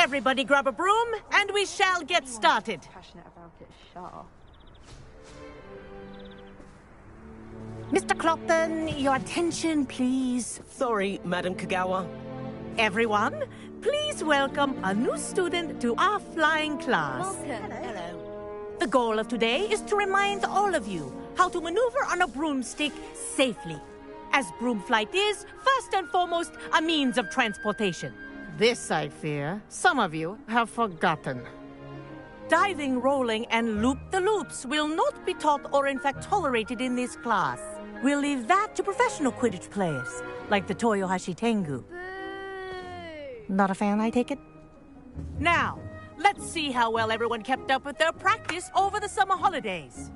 Everybody grab a broom, and we shall get started. Passionate about it, sure. Mr. Clopton, your attention, please. Sorry, Madam Kagawa. Everyone, please welcome a new student to our flying class. Welcome. Hello. The goal of today is to remind all of you how to maneuver on a broomstick safely, as broom flight is, first and foremost, a means of transportation. This, I fear, some of you have forgotten. Diving, rolling, and loop-the-loops will not be taught or in fact tolerated in this class. We'll leave that to professional Quidditch players, like the Toyohashi Tengu. Not a fan, I take it? Now, let's see how well everyone kept up with their practice over the summer holidays.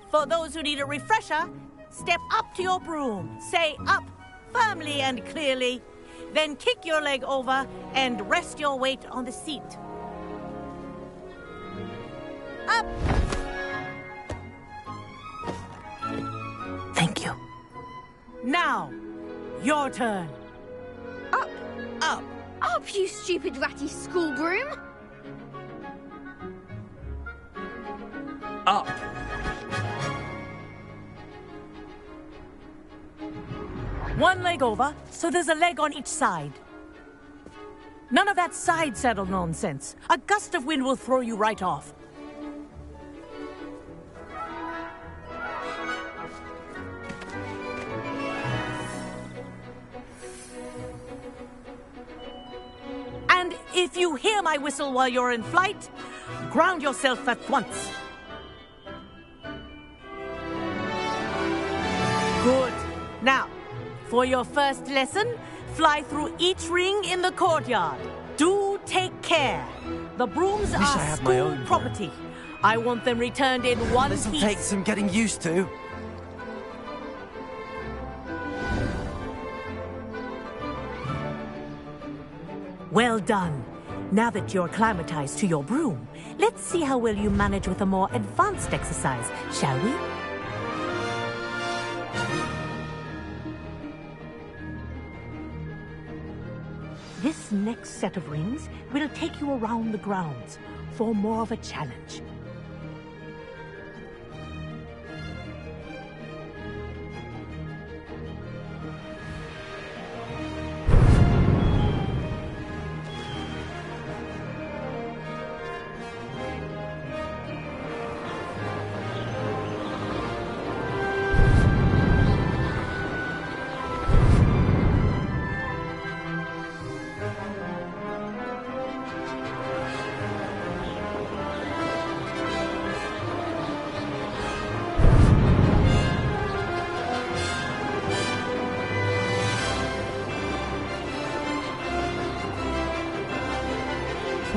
For those who need a refresher, step up to your broom, say up firmly and clearly, then kick your leg over and rest your weight on the seat. Up! Thank you. Now, your turn. Up. Up. Up, you stupid ratty school broom. Up. One leg over, so there's a leg on each side. None of that side saddle nonsense. A gust of wind will throw you right off. And if you hear my whistle while you're in flight, ground yourself at once. Good. Now, for your first lesson, fly through each ring in the courtyard. Do take care. The brooms Wish I are had my school own. property. I want them returned in one This'll piece. take some getting used to. Well done. Now that you're acclimatized to your broom, let's see how well you manage with a more advanced exercise, shall we? This next set of rings will take you around the grounds for more of a challenge.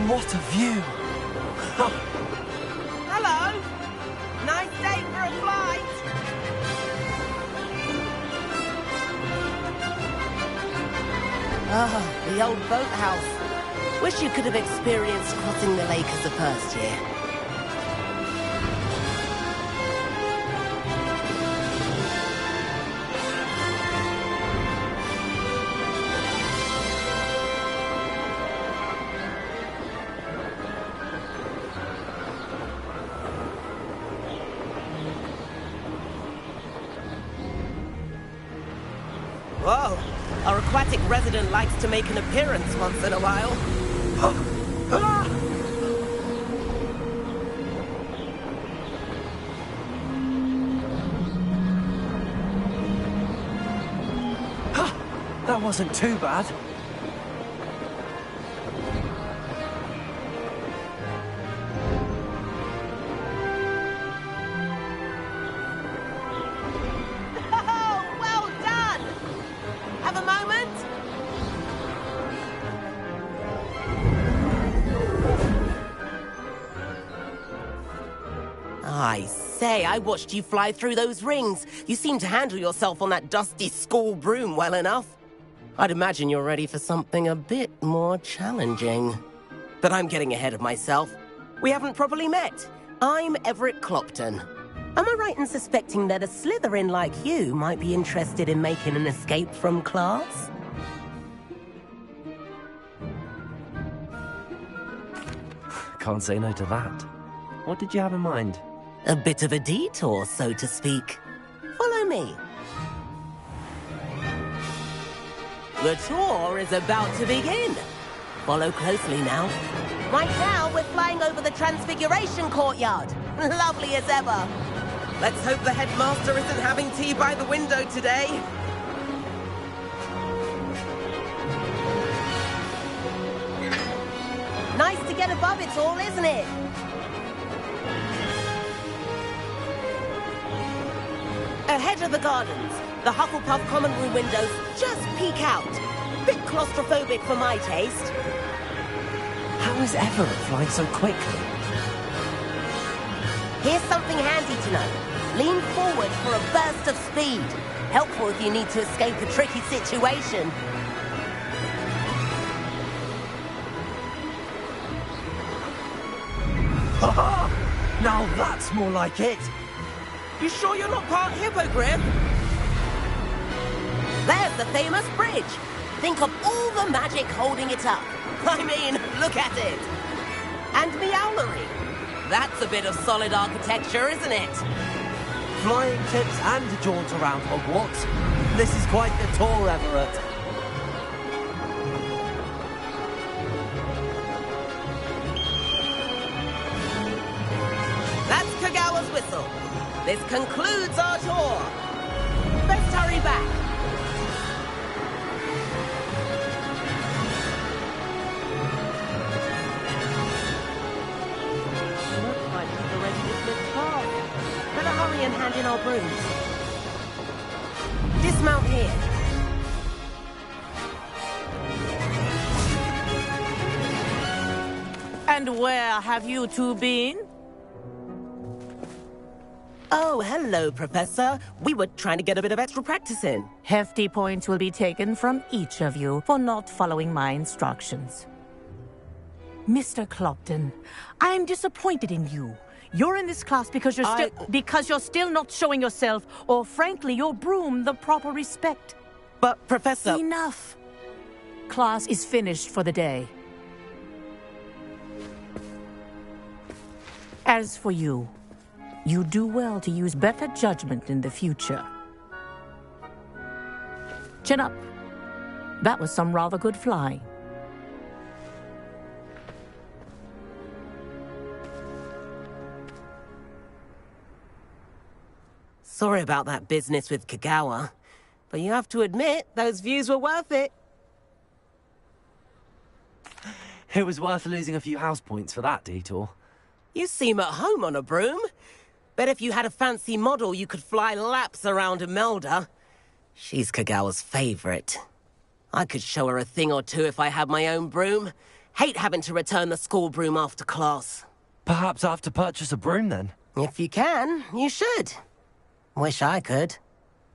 What a view! Hello! Nice day for a flight! Ah, the old boathouse. Wish you could have experienced crossing the lake as a first year. Whoa! Our aquatic resident likes to make an appearance once in a while. That wasn't too bad. Oh, well done! Have a moment? I say, I watched you fly through those rings. You seem to handle yourself on that dusty school broom well enough. I'd imagine you're ready for something a bit more challenging. But I'm getting ahead of myself. We haven't properly met. I'm Everett Clopton. Am I right in suspecting that a Slytherin like you might be interested in making an escape from class? Can't say no to that. What did you have in mind? A bit of a detour, so to speak. Follow me. The tour is about to begin. Follow closely now. Right now, we're flying over the Transfiguration Courtyard. Lovely as ever. Let's hope the headmaster isn't having tea by the window today. Nice to get above it all, isn't it? Ahead of the gardens, the Hufflepuff common room windows just peek out. Bit claustrophobic for my taste. How is Everett flying so quickly? Here's something handy to know. Lean forward for a burst of speed. Helpful if you need to escape a tricky situation. Now that's more like it. You sure you're not part Hippogriff? There's the famous bridge. Think of all the magic holding it up. I mean, look at it. And Meowlery. That's a bit of solid architecture, isn't it? Flying tips and a jaunt around Hogwarts. This is quite the tour, Everett. That's Kagawa's whistle. This concludes our tour. Let's hurry back. Looks like she's already dismissed class. Better hurry and hand in our brooms. Dismount here. And where have you two been? Oh, hello, Professor. We were trying to get a bit of extra practice in. Hefty points will be taken from each of you for not following my instructions. Mr. Clopton, I'm disappointed in you. You're in this class because you're still not showing yourself, or frankly, your broom the proper respect. But, Professor... Enough. Class is finished for the day. As for you, you do well to use better judgment in the future. Chin up. That was some rather good flying. Sorry about that business with Kagawa, but you have to admit, those views were worth it. It was worth losing a few house points for that detour. You seem at home on a broom. Bet if you had a fancy model, you could fly laps around Imelda. She's Kagawa's favorite. I could show her a thing or two if I had my own broom. Hate having to return the school broom after class. Perhaps I have to purchase a broom then? If you can, you should. Wish I could.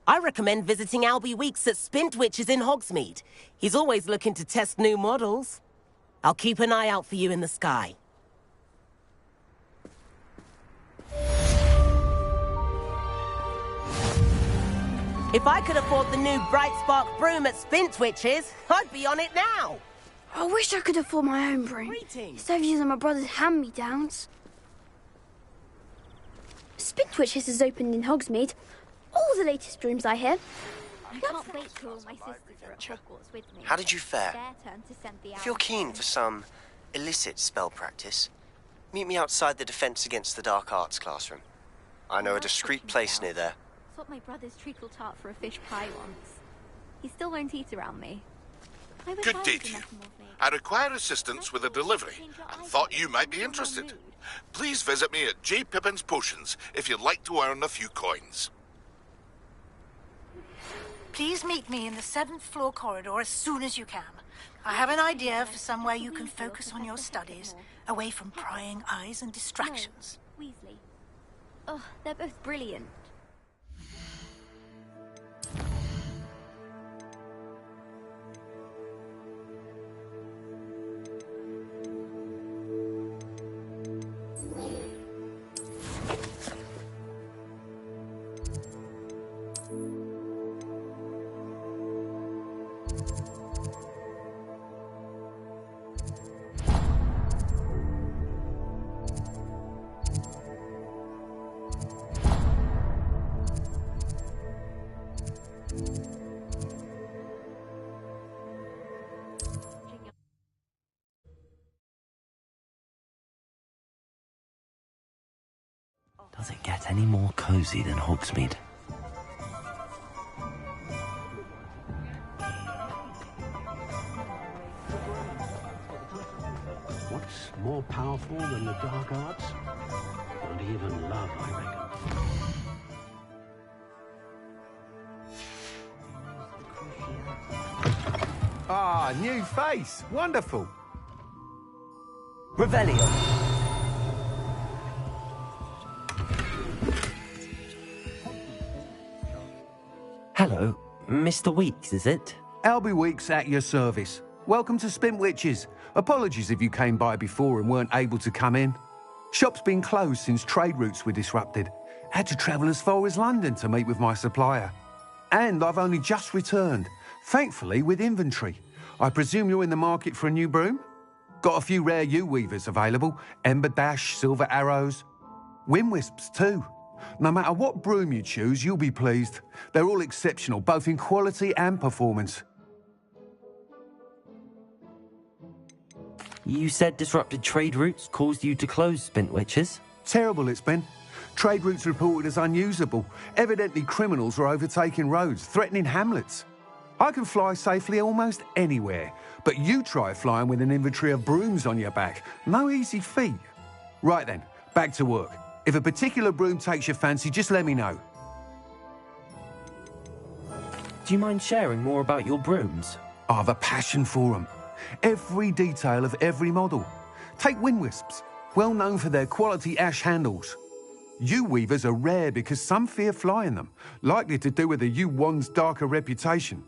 I recommend visiting Albie Weeks at Spintwitches in Hogsmeade. He's always looking to test new models. I'll keep an eye out for you in the sky. If I could afford the new Bright Spark broom at Spintwitches, I'd be on it now. I wish I could afford my own broom. Greetings. Instead of using my brother's hand-me-downs. Spintwitches has opened in Hogsmeade. All the latest brooms, I hear. I can't wait till all my sisters are at Hogwarts with me. How did you fare? Their turn to send the If you're keen for some illicit spell practice, meet me outside the Defense Against the Dark Arts classroom. I know a discreet place near there. Swapped my brother's treacle tart for a fish pie once. He still won't eat around me. I wish I Good was day a to you. metamorph. I require assistance with a delivery and thought you might be interested. Please visit me at J. Pippin's Potions if you'd like to earn a few coins. Please meet me in the 7th floor corridor as soon as you can. I have an idea for somewhere you can focus on your studies, away from prying eyes and distractions. Weasley. Oh, they're both brilliant. Does it get any more cosy than Hogsmeade? What's more powerful than the dark arts? Not even love, I reckon. Ah, new face. Wonderful. Revelio. Hello, Mr. Weeks, is it? Albie Weeks at your service. Welcome to Spintwitches. Apologies if you came by before and weren't able to come in. Shop's been closed since trade routes were disrupted. Had to travel as far as London to meet with my supplier. And I've only just returned, thankfully with inventory. I presume you're in the market for a new broom? Got a few rare U-weavers available. Ember Dash, Silver Arrows. Wind Wisps too. No matter what broom you choose, you'll be pleased. They're all exceptional, both in quality and performance. You said disrupted trade routes caused you to close Spintwitches? Terrible it's been. Trade routes reported as unusable. Evidently criminals are overtaking roads, threatening hamlets. I can fly safely almost anywhere, but you try flying with an inventory of brooms on your back. No easy feat. Right then, back to work. If a particular broom takes your fancy, just let me know. Do you mind sharing more about your brooms? I've a passion for them. Every detail of every model. Take Wind Wisps, well known for their quality ash handles. U-weavers are rare because some fear flying them, likely to do with the U-wand's darker reputation.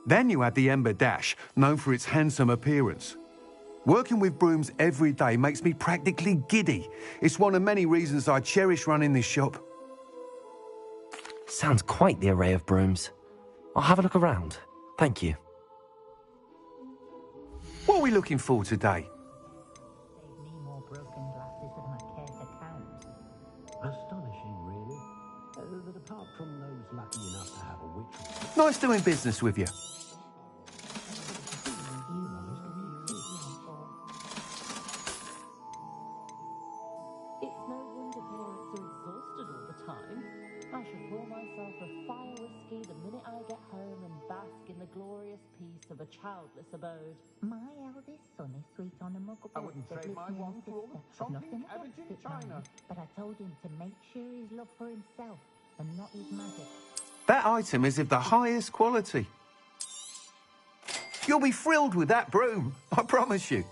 Then you have the Ember Dash, known for its handsome appearance. Working with brooms every day makes me practically giddy. It's one of many reasons I cherish running this shop. Sounds quite the array of brooms. I'll have a look around. Thank you. What are we looking for today? Astonishing, really. That apart from those lucky enough to have a witch... Nice doing business with you. It's no wonder parents are exhausted all the time. I should pour myself a fire whiskey the minute I get home and bask in the glorious peace of a childless abode. My eldest son is sweet on a mug of I wouldn't trade my one for all the nothing average in against it, China. mind, but I told him to make sure his love for himself and not his magic. That item is of the highest quality. You'll be thrilled with that broom, I promise you.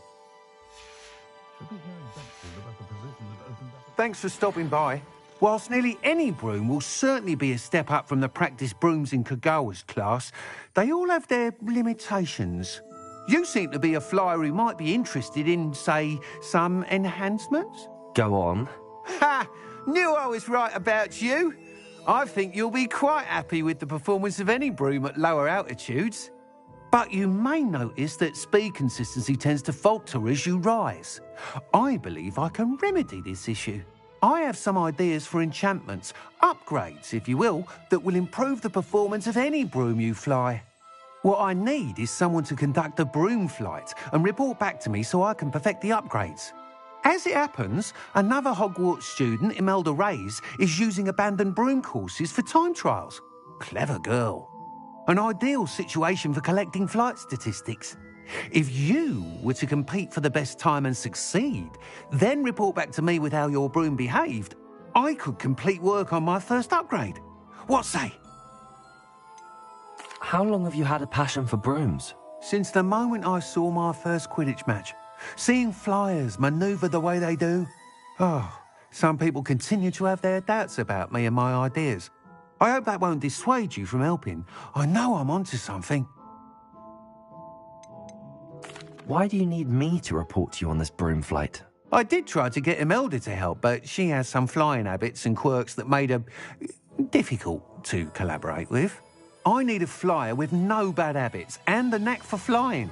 Thanks for stopping by. Whilst nearly any broom will certainly be a step up from the practice brooms in Kagawa's class, they all have their limitations. You seem to be a flyer who might be interested in, say, some enhancements? Go on. Ha! Knew I was right about you. I think you'll be quite happy with the performance of any broom at lower altitudes. But you may notice that speed consistency tends to falter as you rise. I believe I can remedy this issue. I have some ideas for enchantments, upgrades, if you will, that will improve the performance of any broom you fly. What I need is someone to conduct a broom flight and report back to me so I can perfect the upgrades. As it happens, another Hogwarts student, Imelda Reyes, is using abandoned broom courses for time trials. Clever girl. An ideal situation for collecting flight statistics. If you were to compete for the best time and succeed, then report back to me with how your broom behaved, I could complete work on my first upgrade. What say? How long have you had a passion for brooms? Since the moment I saw my first Quidditch match. Seeing flyers manoeuvre the way they do. Oh, some people continue to have their doubts about me and my ideas. I hope that won't dissuade you from helping. I know I'm onto something. Why do you need me to report to you on this broom flight? I did try to get Imelda to help, but she has some flying habits and quirks that made her difficult to collaborate with. I need a flyer with no bad habits and the knack for flying.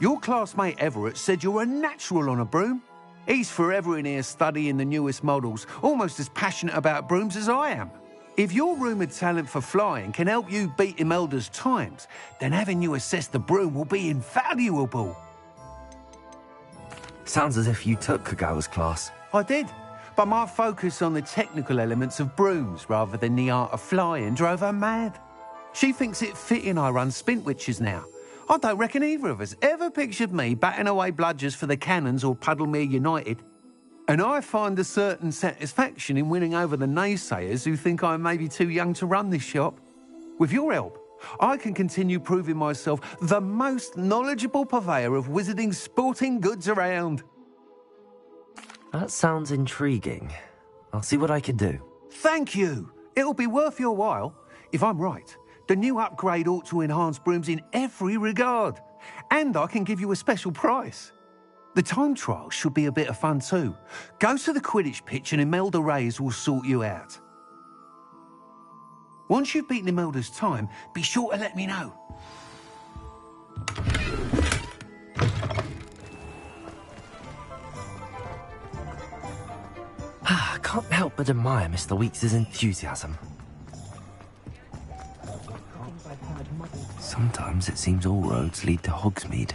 Your classmate Everett said you're a natural on a broom. He's forever in here studying the newest models, almost as passionate about brooms as I am. If your rumoured talent for flying can help you beat Imelda's times, then having you assess the broom will be invaluable. Sounds as if you took Kagawa's class. I did, but my focus on the technical elements of brooms rather than the art of flying drove her mad. She thinks it fitting I run Spintwitches now. I don't reckon either of us ever pictured me batting away bludgers for the Cannons or Puddlemere United. And I find a certain satisfaction in winning over the naysayers who think I may be too young to run this shop. With your help, I can continue proving myself the most knowledgeable purveyor of wizarding sporting goods around. That sounds intriguing. I'll see what I can do. Thank you. It'll be worth your while. If I'm right, the new upgrade ought to enhance brooms in every regard. And I can give you a special price. The time trial should be a bit of fun too. Go to the Quidditch pitch and Imelda Reyes will sort you out. Once you've beaten Imelda's time, be sure to let me know. I can't help but admire Mr. Weeks' enthusiasm. Sometimes it seems all roads lead to Hogsmeade.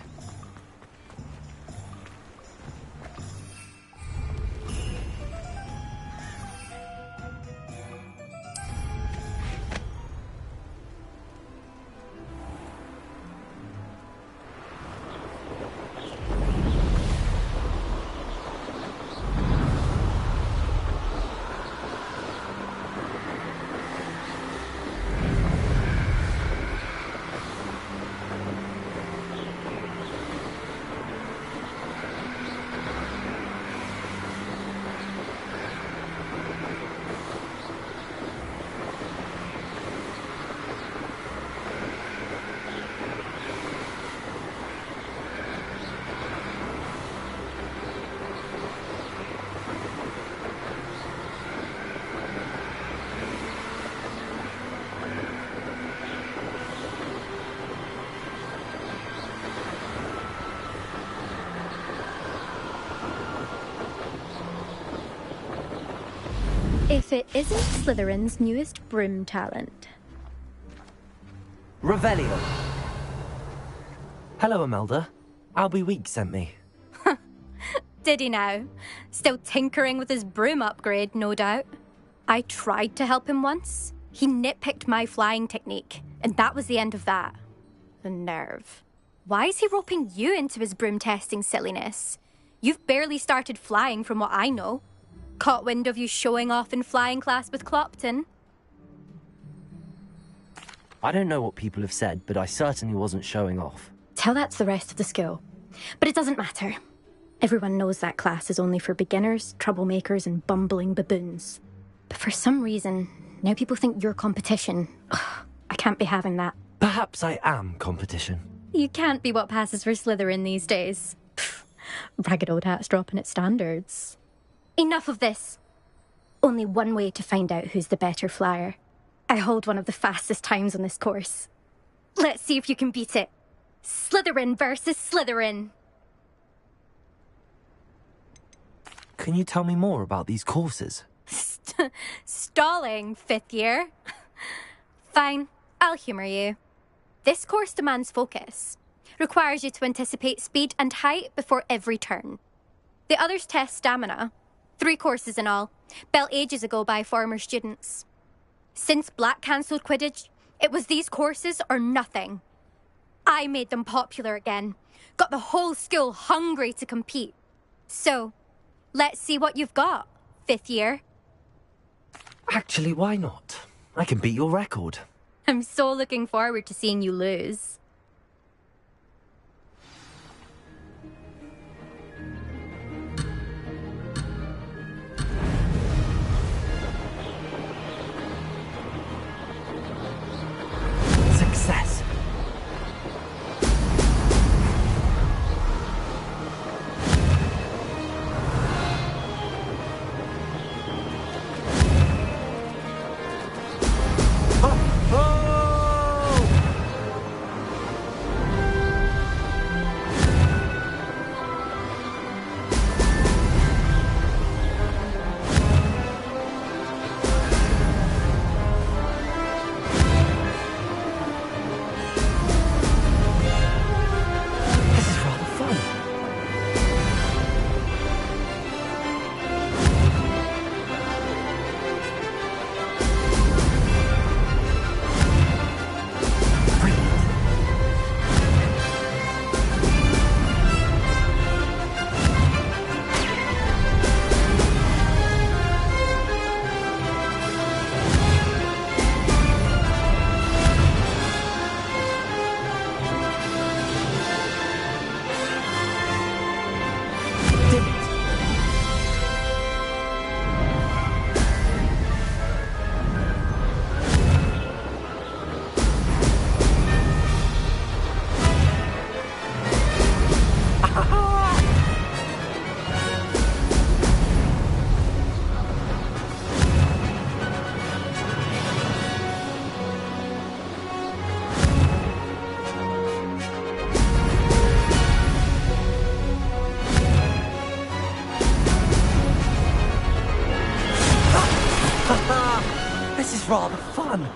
If it isn't Slytherin's newest broom talent. Revelio. Hello, Imelda. Albie Weeks sent me. Did he now? Still tinkering with his broom upgrade, no doubt. I tried to help him once. He nitpicked my flying technique, and that was the end of that. The nerve. Why is he roping you into his broom testing silliness? You've barely started flying from what I know. Caught wind of you showing off in flying class with Clopton. I don't know what people have said, but I certainly wasn't showing off. Tell that to the rest of the school. But it doesn't matter. Everyone knows that class is only for beginners, troublemakers, and bumbling baboons. But for some reason, now people think you're competition. Ugh, I can't be having that. Perhaps I am competition. You can't be what passes for Slytherin these days. Pfft, ragged old hat's dropping its standards. Enough of this. Only one way to find out who's the better flyer. I hold one of the fastest times on this course. Let's see if you can beat it. Slytherin versus Slytherin. Can you tell me more about these courses? Stalling, fifth year. Fine, I'll humour you. This course demands focus. Requires you to anticipate speed and height before every turn. The others test stamina. 3 courses in all, built ages ago by former students. Since Black cancelled Quidditch, it was these courses or nothing. I made them popular again. Got the whole school hungry to compete. So, let's see what you've got, fifth year. Actually, why not? I can beat your record. I'm so looking forward to seeing you lose. Success. done.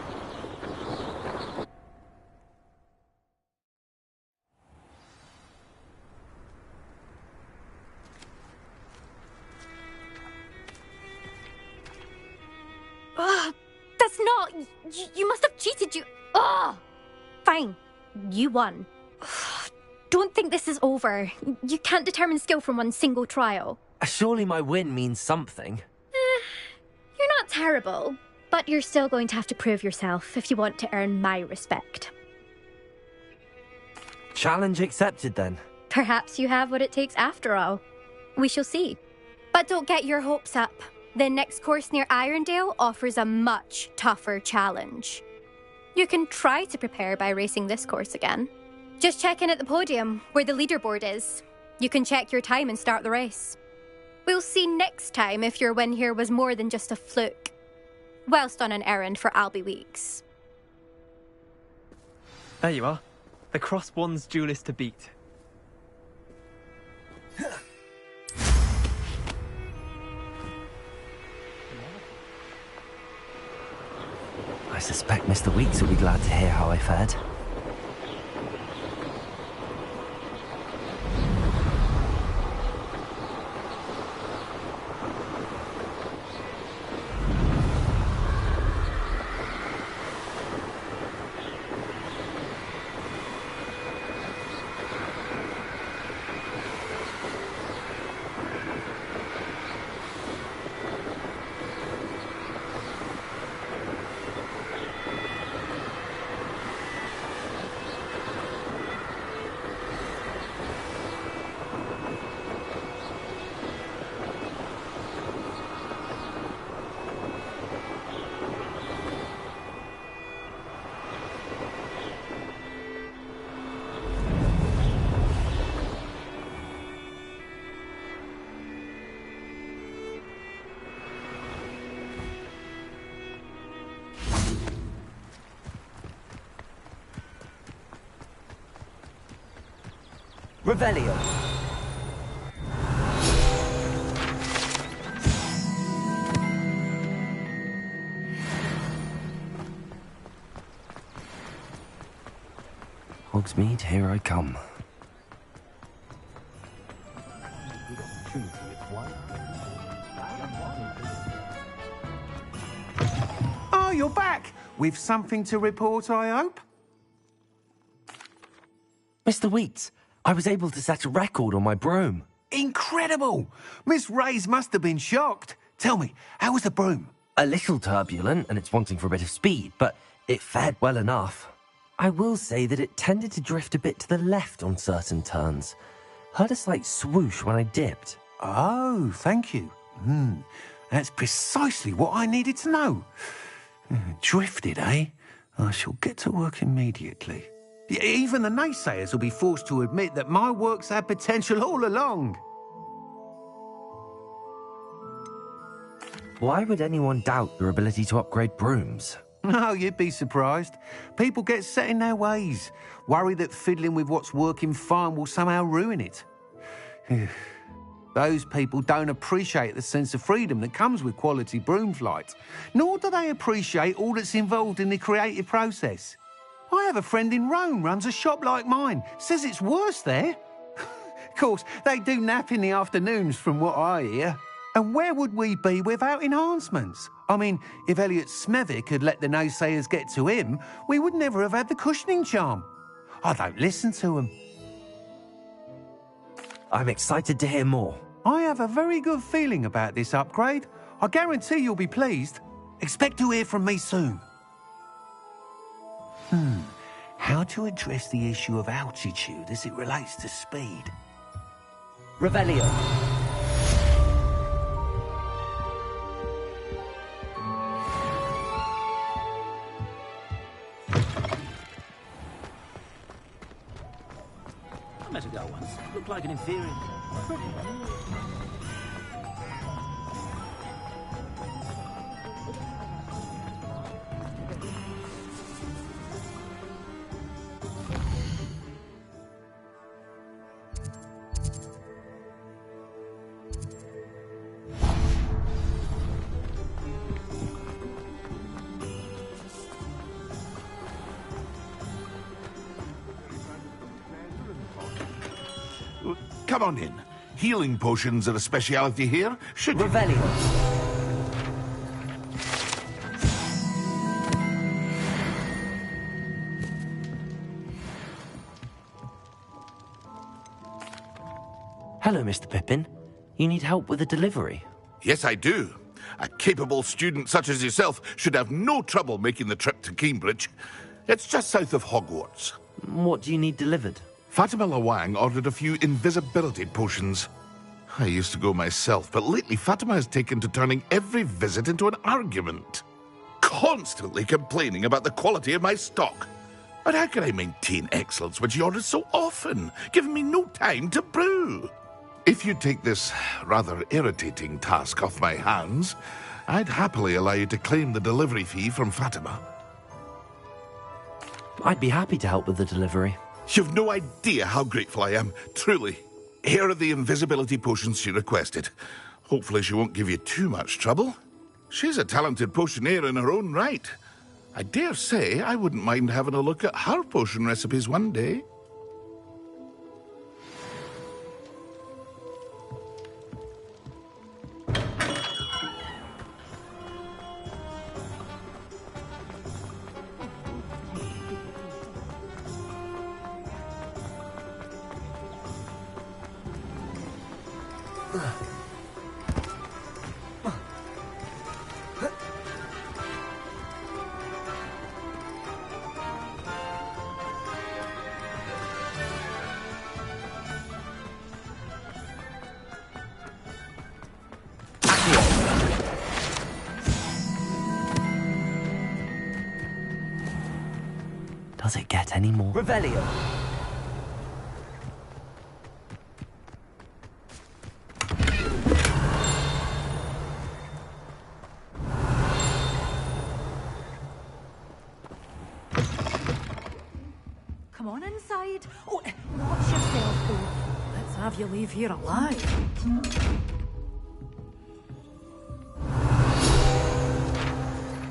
That's not... You must have cheated, you... Ugh! Fine. You won. Don't think this is over. You can't determine skill from one single trial. Surely my win means something. You're not terrible, but you're still going to have to prove yourself if you want to earn my respect. Challenge accepted then. Perhaps you have what it takes after all. We shall see. But don't get your hopes up. The next course near Irondale offers a much tougher challenge. You can try to prepare by racing this course again. Just check in at the podium, where the leaderboard is. You can check your time and start the race. We'll see next time if your win here was more than just a fluke. Whilst on an errand for Albie Weeks. There you are. The Crosswands duelist to beat. I suspect Mr. Weeks will be glad to hear how I fared. Revelio. Hogsmeade, here I come. Oh, you're back! With something to report, I hope? Mr. Weeks, I was able to set a record on my broom. Incredible! Miss Reyes must have been shocked. Tell me, how was the broom? A little turbulent, and it's wanting for a bit of speed, but it fared well enough. I will say that it tended to drift a bit to the left on certain turns. Heard a slight swoosh when I dipped. Oh, thank you. That's precisely what I needed to know. Drifted, eh? I shall get to work immediately. Even the naysayers will be forced to admit that my work's had potential all along. Why would anyone doubt your ability to upgrade brooms? Oh, you'd be surprised. People get set in their ways, worry that fiddling with what's working fine will somehow ruin it. Those people don't appreciate the sense of freedom that comes with quality broom flight, nor do they appreciate all that's involved in the creative process. I have a friend in Rome runs a shop like mine, says it's worse there. Of course, they do nap in the afternoons from what I hear. And where would we be without enhancements? I mean, if Elliot Smethwick had let the naysayers get to him, we would never have had the cushioning charm. I don't listen to them. I'm excited to hear more. I have a very good feeling about this upgrade. I guarantee you'll be pleased. Expect to hear from me soon. How to address the issue of altitude as it relates to speed? Revelio. I met a girl once. Looked like an inferior. come on in. Healing potions are a speciality here, should you? Revelio. Hello, Mr. Pippin. You need help with a delivery? Yes, I do. A capable student such as yourself should have no trouble making the trip to Cambridge. It's just south of Hogwarts. What do you need delivered? Fatima Lawang ordered a few invisibility potions. I used to go myself, but lately Fatima has taken to turning every visit into an argument. Constantly complaining about the quality of my stock. But how can I maintain excellence when she orders so often, giving me no time to brew? If you take this rather irritating task off my hands, I'd happily allow you to claim the delivery fee from Fatima. I'd be happy to help with the delivery. You've no idea how grateful I am, truly. Here are the invisibility potions she requested. Hopefully she won't give you too much trouble. She's a talented potioneer in her own right. I dare say I wouldn't mind having a look at her potion recipes one day. Does it get any more? Revelio. Come on inside. Oh, watch yourself, though. Let's have you leave here alive.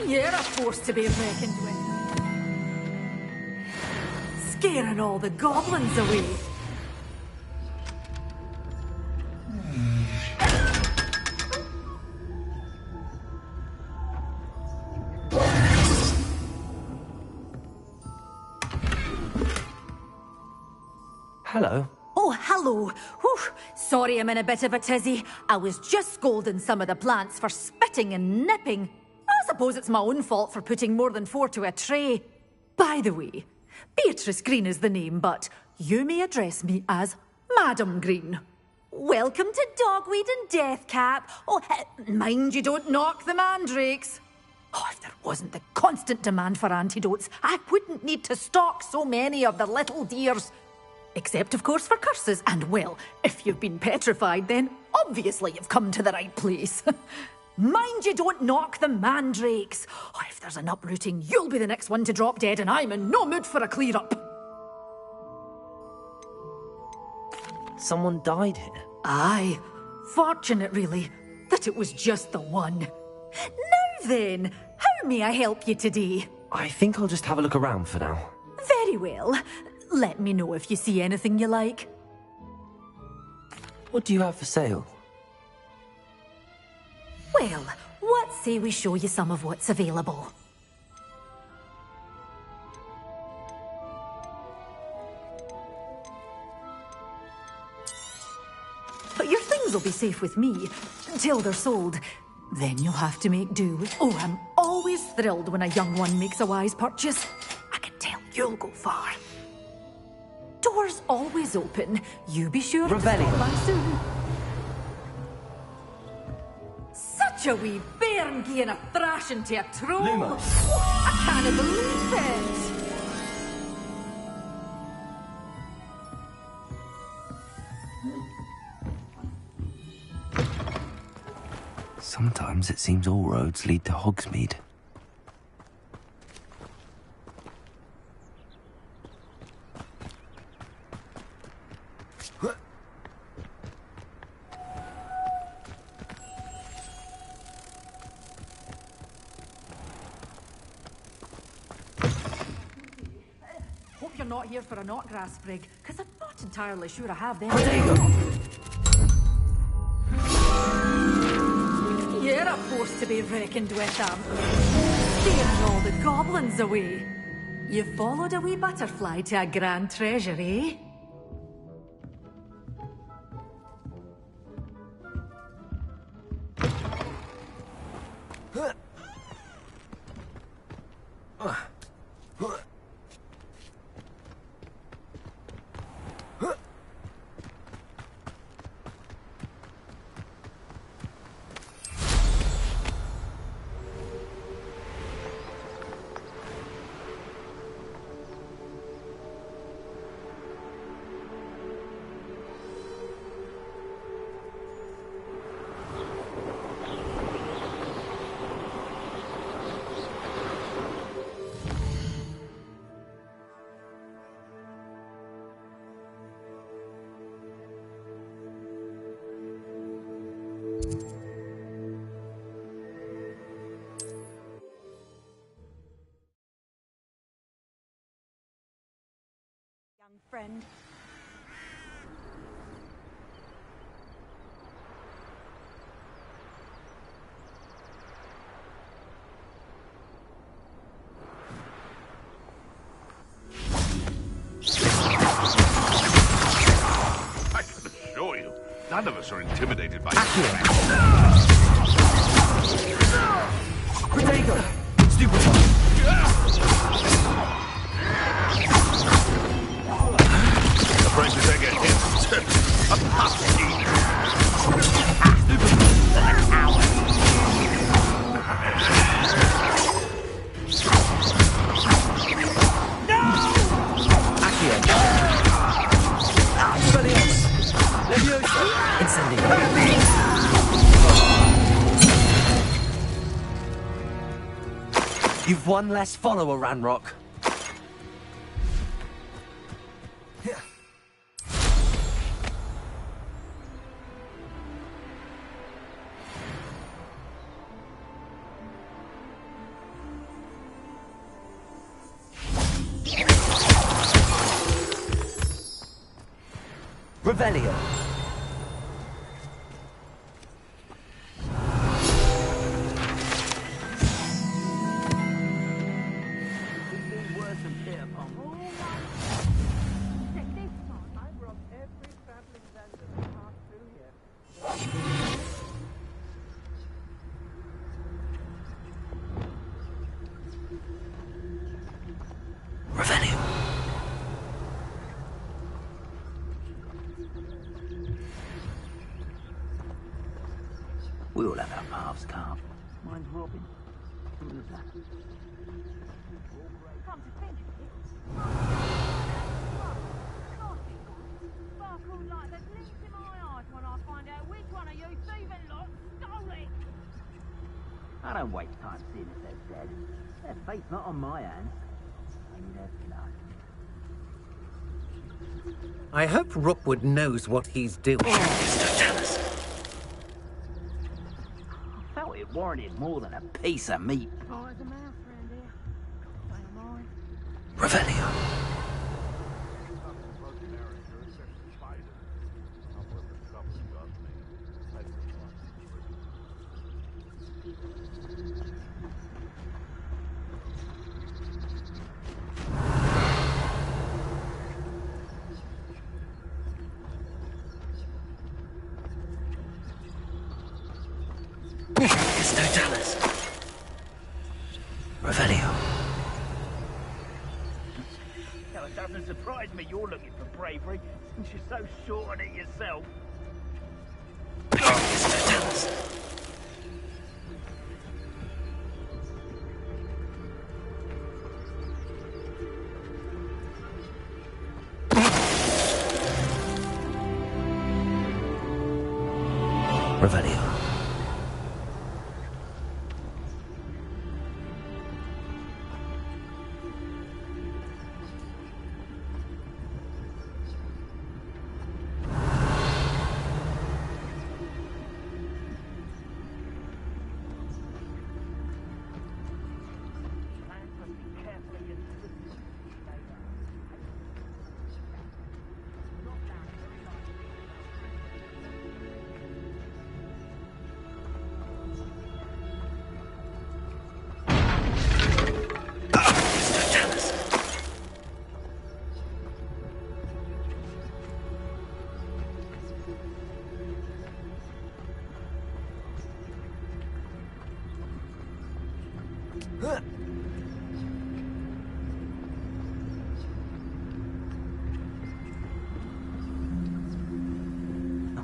You're a force to be reckoned with. Scaring all the goblins away. Hello. Oh, hello. Whew. Sorry I'm in a bit of a tizzy. I was just scolding some of the plants for spitting and nipping. I suppose it's my own fault for putting more than 4 to a tray. By the way, Beatrice Green is the name, but you may address me as Madam Green. Welcome to Dogweed and Deathcap. Oh, mind you don't knock the mandrakes. Oh, if there wasn't the constant demand for antidotes, I wouldn't need to stock so many of the little dears. Except, of course, for curses. And, well, if you've been petrified, then obviously you've come to the right place. Mind you don't knock the mandrakes. Oh, if there's an uprooting, you'll be the next one to drop dead, and I'm in no mood for a clear-up. Someone died here? Aye. Fortunate, really, that it was just the one. Now then, how may I help you today? I think I'll just have a look around for now. Very well. Let me know if you see anything you like. What do you have for sale? Well, what say we show you some of what's available? But your things will be safe with me until they're sold. Then you'll have to make do with... Oh, I'm always thrilled when a young one makes a wise purchase. I can tell you'll go far. Doors always open. You be sure to stop by soon. Such a wee bairn giving a thrashing to a troll. Lumos. I can't believe it. Sometimes it seems all roads lead to Hogsmeade. Hope you're not here for a knotgrass sprig, because I'm not entirely sure I have them. You're a force to be reckoned with, Steering all the goblins away. You followed a wee butterfly to a grand treasure, eh? Friend. I can assure you, none of us are intimidated by Protego! Stupid one! Afraid to take a hit. A puppy. You've one less follower, Ranrock. Revelio. We all have our paths, Carp. Mine's Robin. Who was that? Come to think of it, sparkle like the glints in my eyes when I find out which one of you thieving lot stole it. I don't waste time seeing if they're dead. Their fate's not on my hands. Only their blood. I hope Rookwood knows what he's doing. I felt it warranted more than a piece of meat. Oh, there's a mouse around here. Don't mind. Revelio. Revelio. Now, it doesn't surprise me you're looking for bravery, since you're so short on it yourself. Revelio.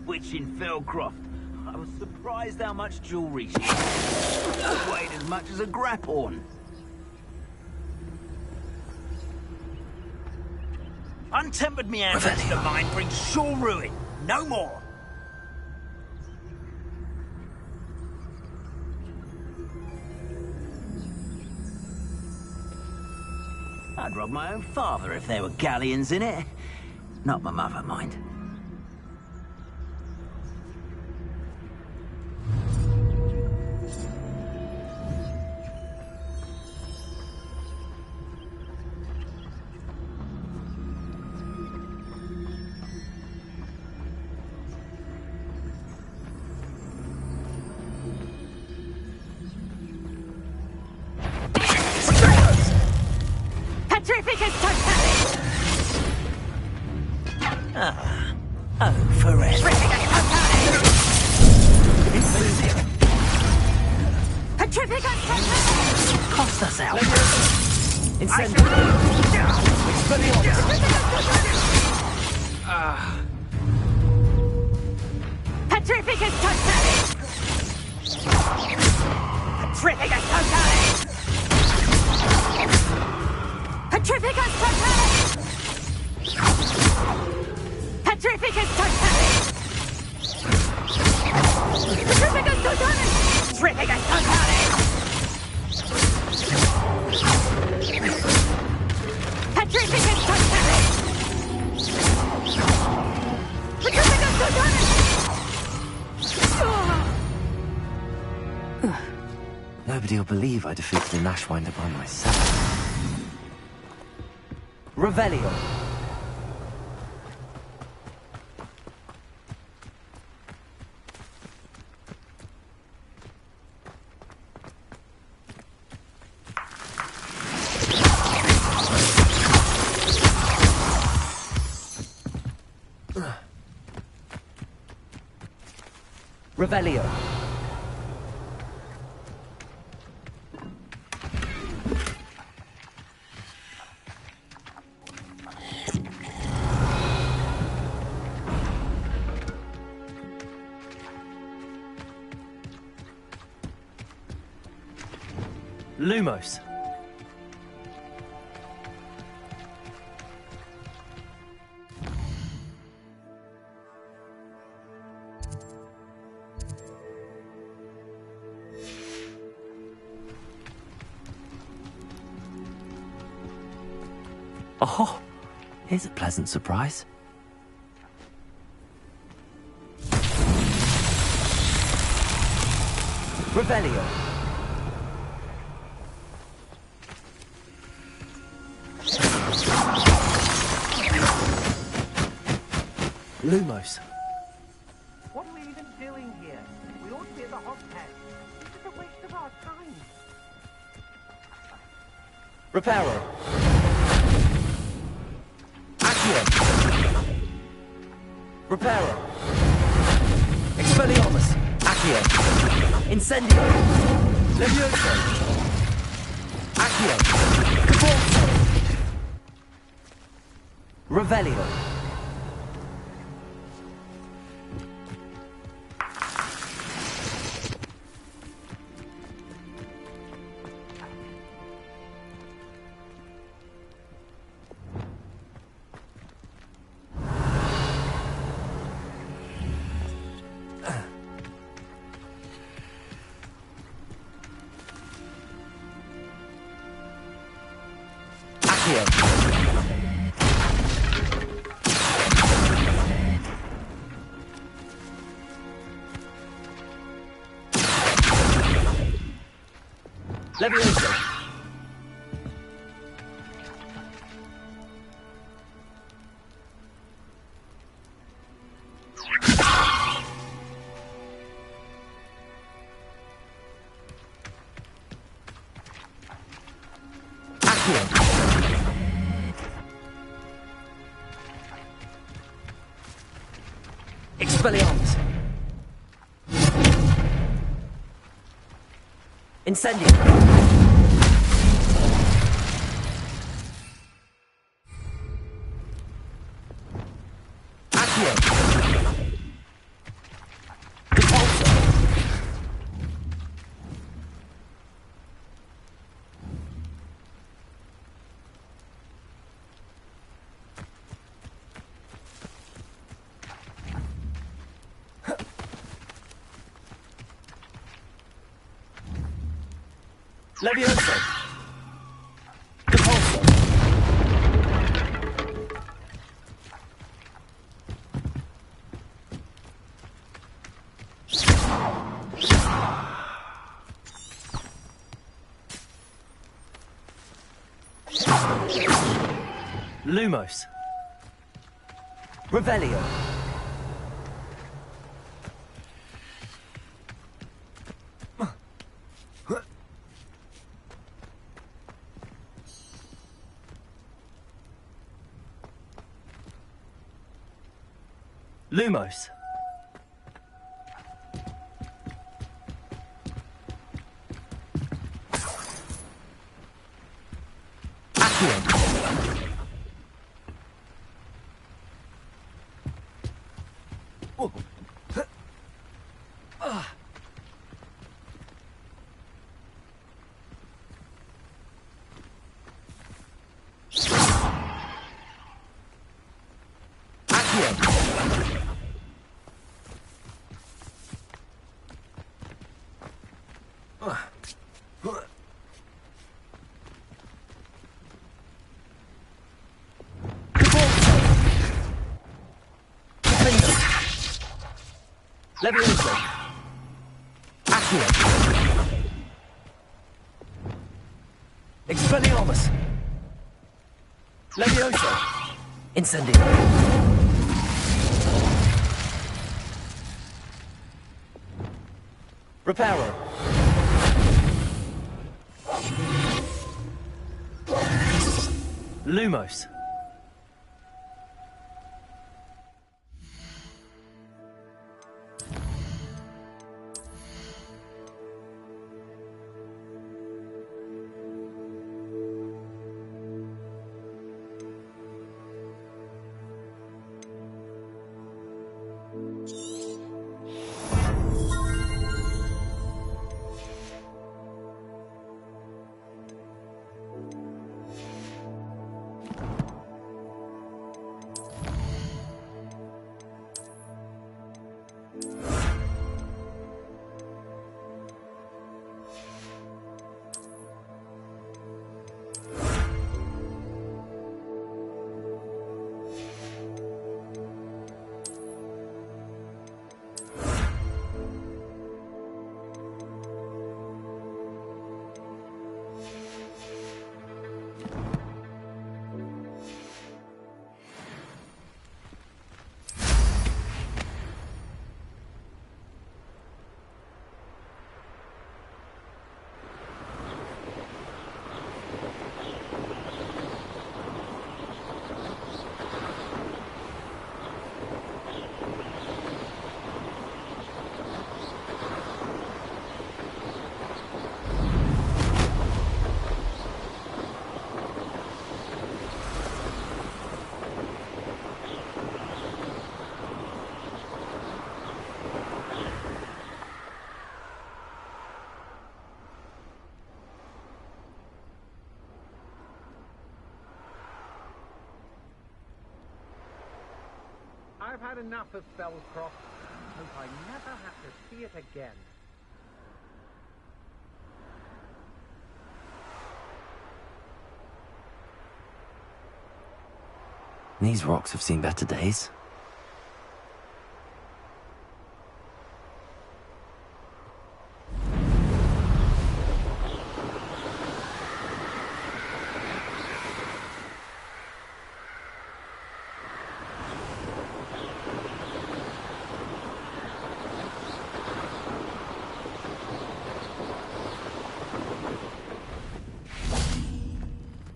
Witch in Felcroft. I was surprised how much jewelry she had. It weighed as much as a grapphorn. Untempered meanders to mine brings sure ruin. No more. I'd rob my own father if there were galleons in it. Not my mother, mind. Petrificus totalis! Ah. Oh, forever. Petrificus totalis! Cost us out. Petrificus totalis! Petrificus totalis! Petrificus totalis! Petrificus totalis! Petrificus totalis! Petrificus totalis! Petrificus totalis! Petrificus totalis! Nobody will believe I defeated an Ashwinder by myself. Revelio. Revelio. Lumos. Oh, here's a pleasant surprise. Revelio. Lumos. What are we even doing here? We ought to be at the hogshead. This is a waste of our time. Reparo. Accio. Reparo. Expelliarmus. Accio. Incendio. Levioso. Accio. Caporzo. Revelio. Levioso. Accio. Expelliarmus. Incendio. Levioso. Repulsor. Lumos. Revelio. Lumos. Accio. Levioso. Accio. Expelliarmus. Levioso. Incendio. Reparo. Lumos. I've had enough of Spellcroft. Hope I never have to see it again. These rocks have seen better days.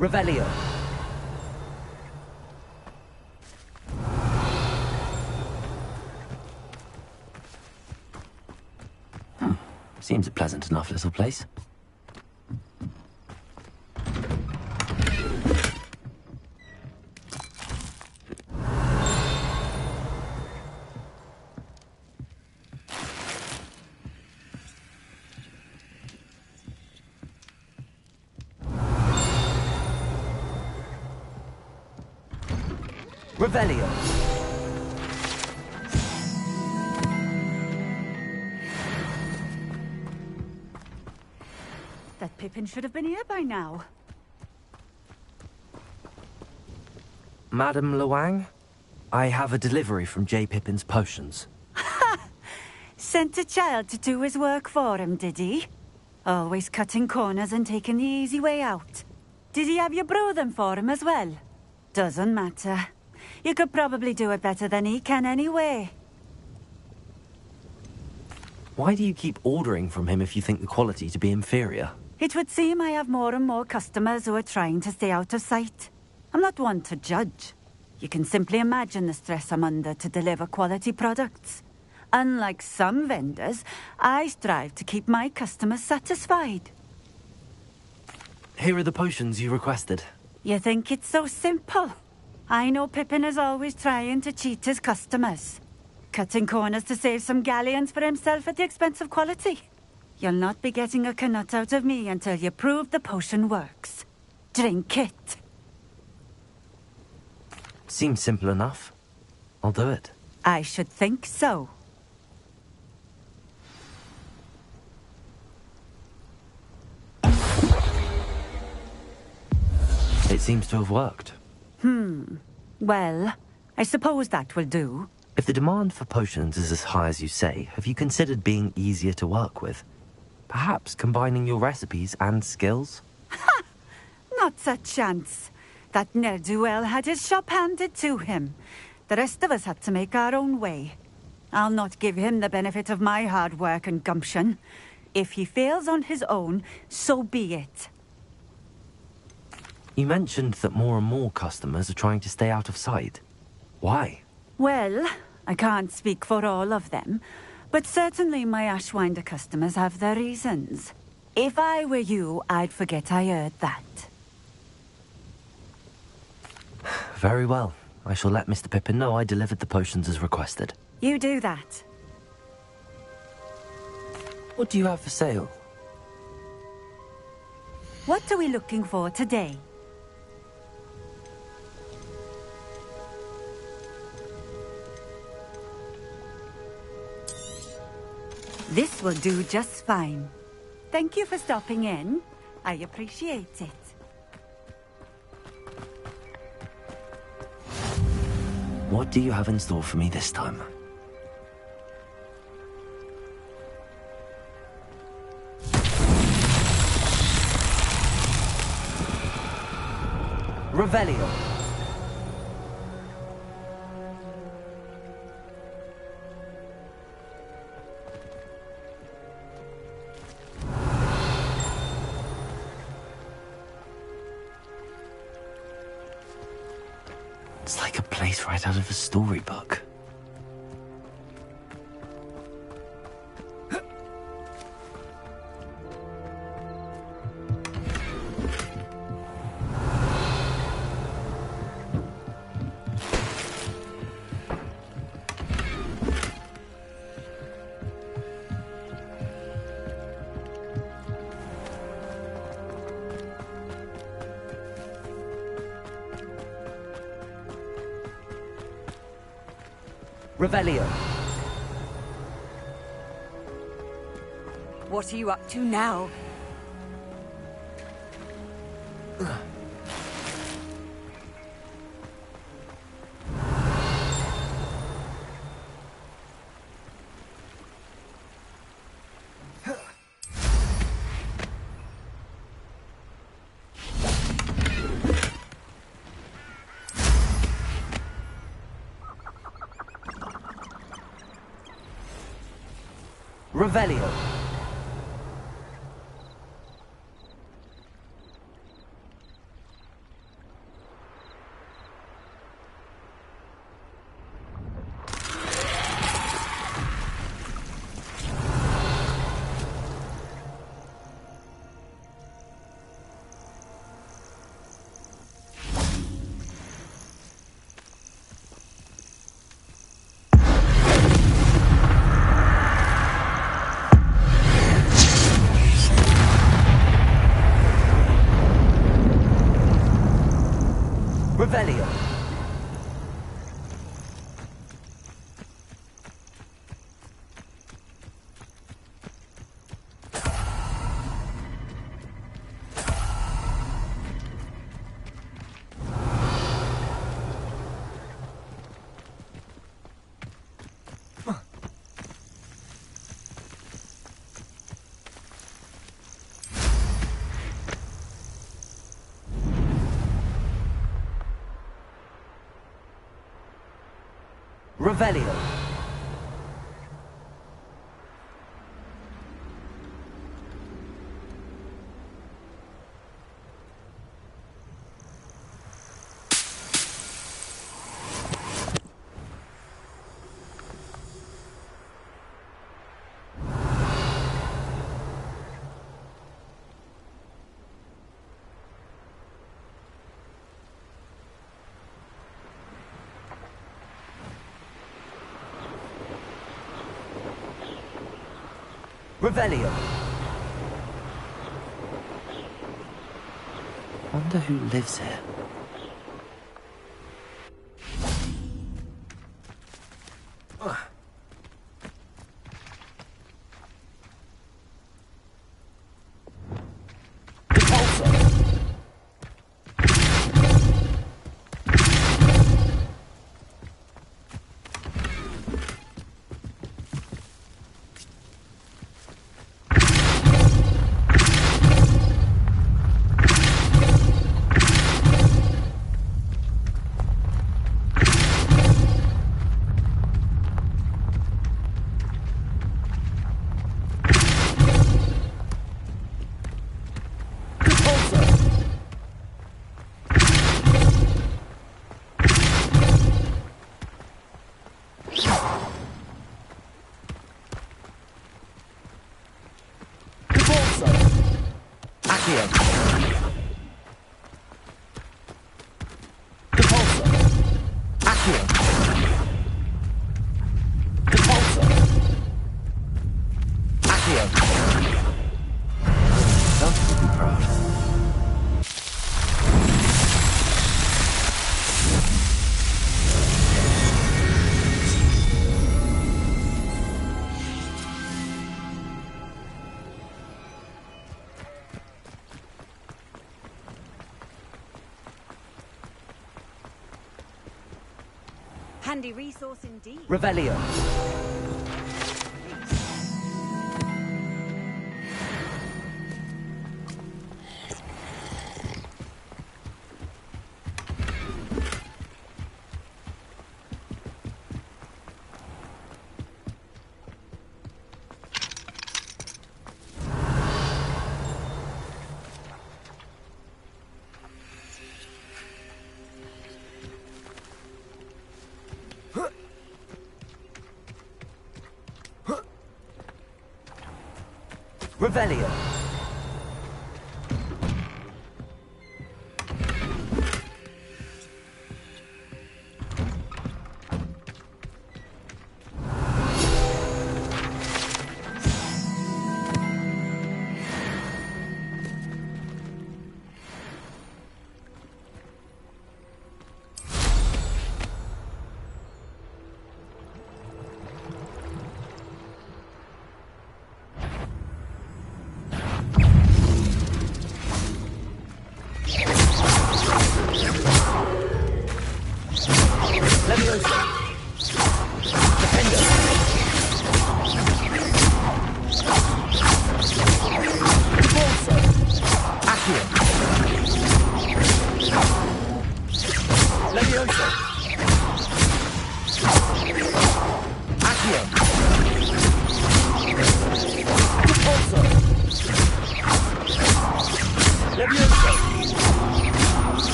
Revelio. Seems a pleasant enough little place. Revelio. That Pippin should have been here by now. Madam Luang, I have a delivery from J. Pippin's potions. Sent a child to do his work for him, did he? Always cutting corners and taking the easy way out. Did he have you brew them for him as well? Doesn't matter. You could probably do it better than he can anyway. Why do you keep ordering from him if you think the quality to be inferior? It would seem I have more and more customers who are trying to stay out of sight. I'm not one to judge. You can simply imagine the stress I'm under to deliver quality products. Unlike some vendors, I strive to keep my customers satisfied. Here are the potions you requested. You think it's so simple? I know Pippin is always trying to cheat his customers. Cutting corners to save some galleons for himself at the expense of quality. You'll not be getting a canut out of me until you prove the potion works. Drink it. Seems simple enough. I'll do it. I should think so. It seems to have worked. Well, I suppose that will do. If the demand for potions is as high as you say, have you considered being easier to work with? Perhaps combining your recipes and skills? Ha! Not a chance. That ne'er-do-well had his shop handed to him. The rest of us had to make our own way. I'll not give him the benefit of my hard work and gumption. If he fails on his own, so be it. You mentioned that more and more customers are trying to stay out of sight. Why? Well, I can't speak for all of them, but certainly my Ashwinder customers have their reasons. If I were you, I'd forget I heard that. Very well. I shall let Mr. Pippin know I delivered the potions as requested. You do that. What do you have for sale? What are we looking for today? This will do just fine. Thank you for stopping in. I appreciate it. What do you have in store for me this time? Revelio. It's like a place right out of a storybook. Revelio. What are you up to now? Revelio. Revelio. Revelio. Wonder who lives here. Handy resource indeed. Revelio. Revelio.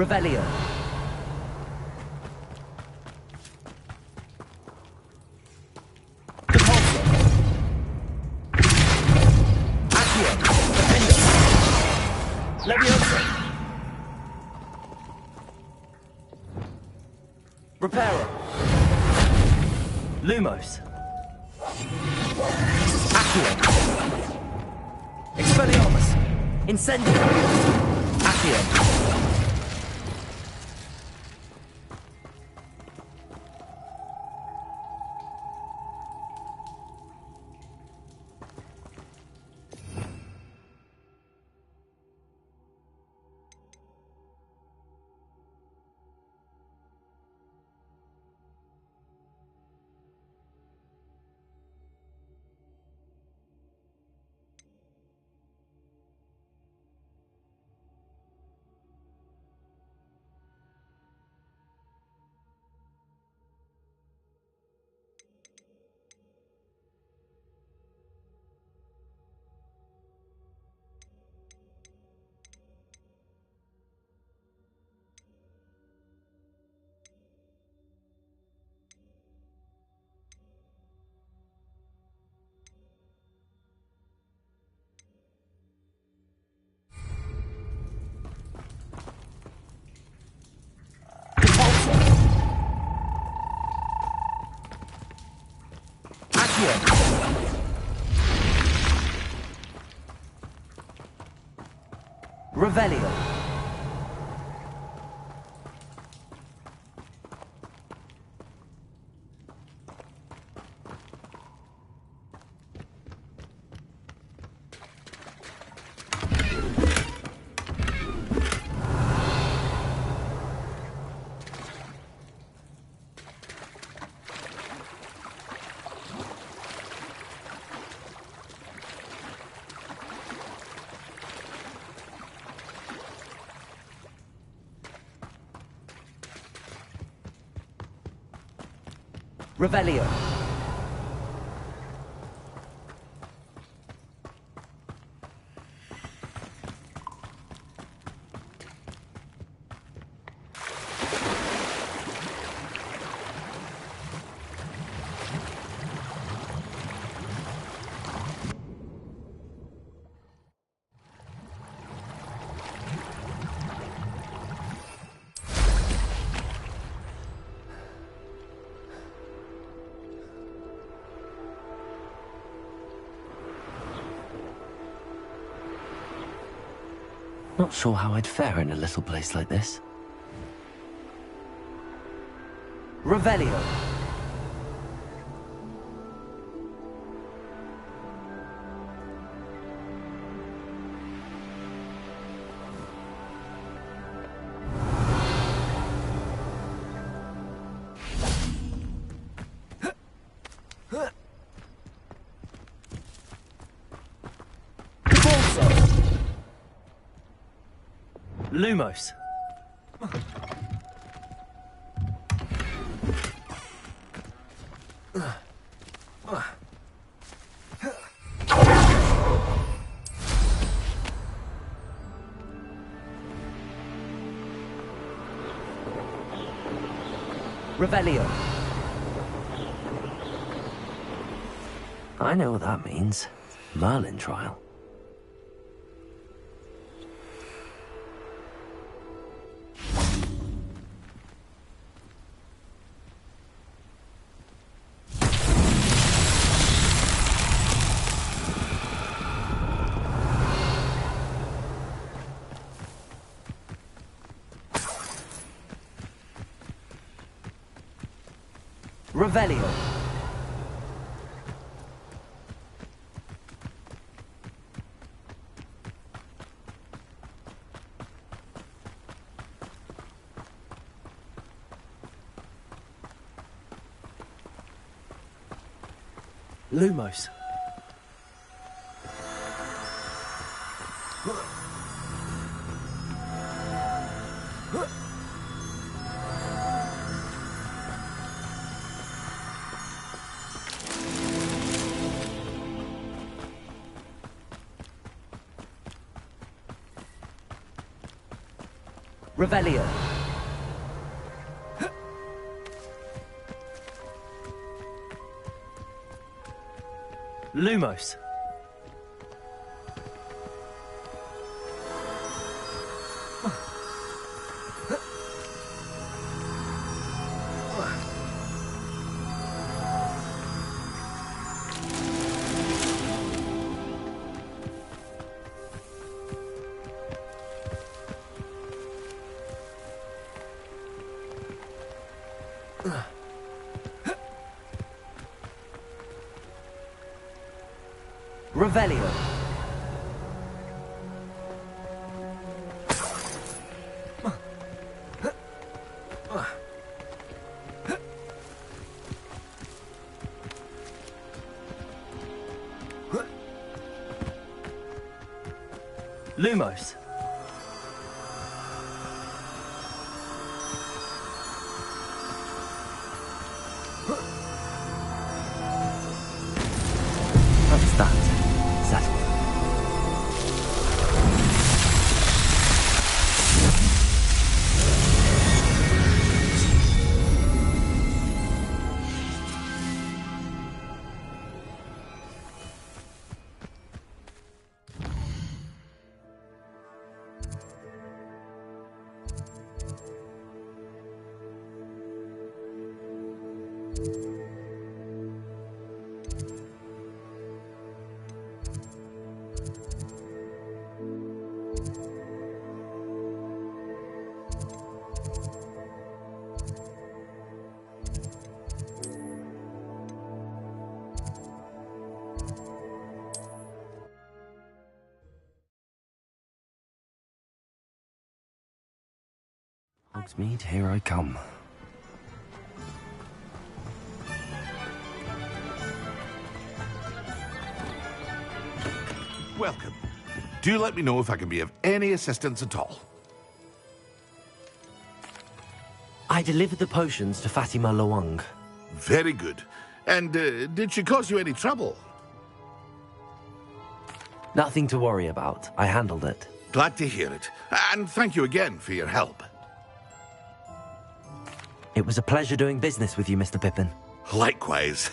Revelio. Lumos. Accio. Expelliarmus. Incendio. Accio. Revelio. Revelio. Not sure how I'd fare in a little place like this. Revelio. Lumos. Revelio. I know what that means. Merlin trial. Revelio. Lumos. Revelio. Lumos. Revelio. Lumos. That's that. Settled. Hogsmeade, here I come. Welcome. Do let me know if I can be of any assistance at all. I delivered the potions to Fatima Lawang. Very good. And did she cause you any trouble? Nothing to worry about. I handled it. Glad to hear it. And thank you again for your help. It was a pleasure doing business with you, Mr. Pippin. Likewise.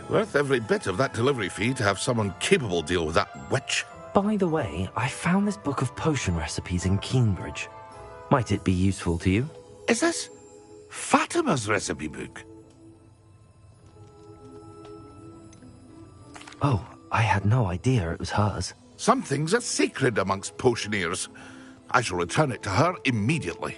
Worth every bit of that delivery fee to have someone capable deal with that witch. By the way, I found this book of potion recipes in Keenbridge. Might it be useful to you? Is this Fatima's recipe book? Oh, I had no idea it was hers. Some things are sacred amongst potioneers. I shall return it to her immediately.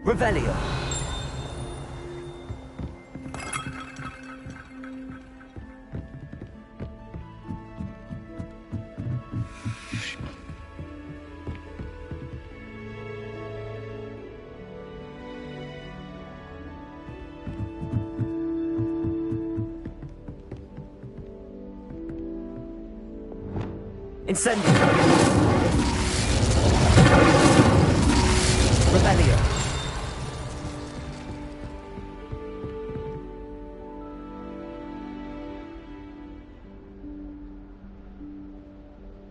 Revelio. Incendio. Revelio.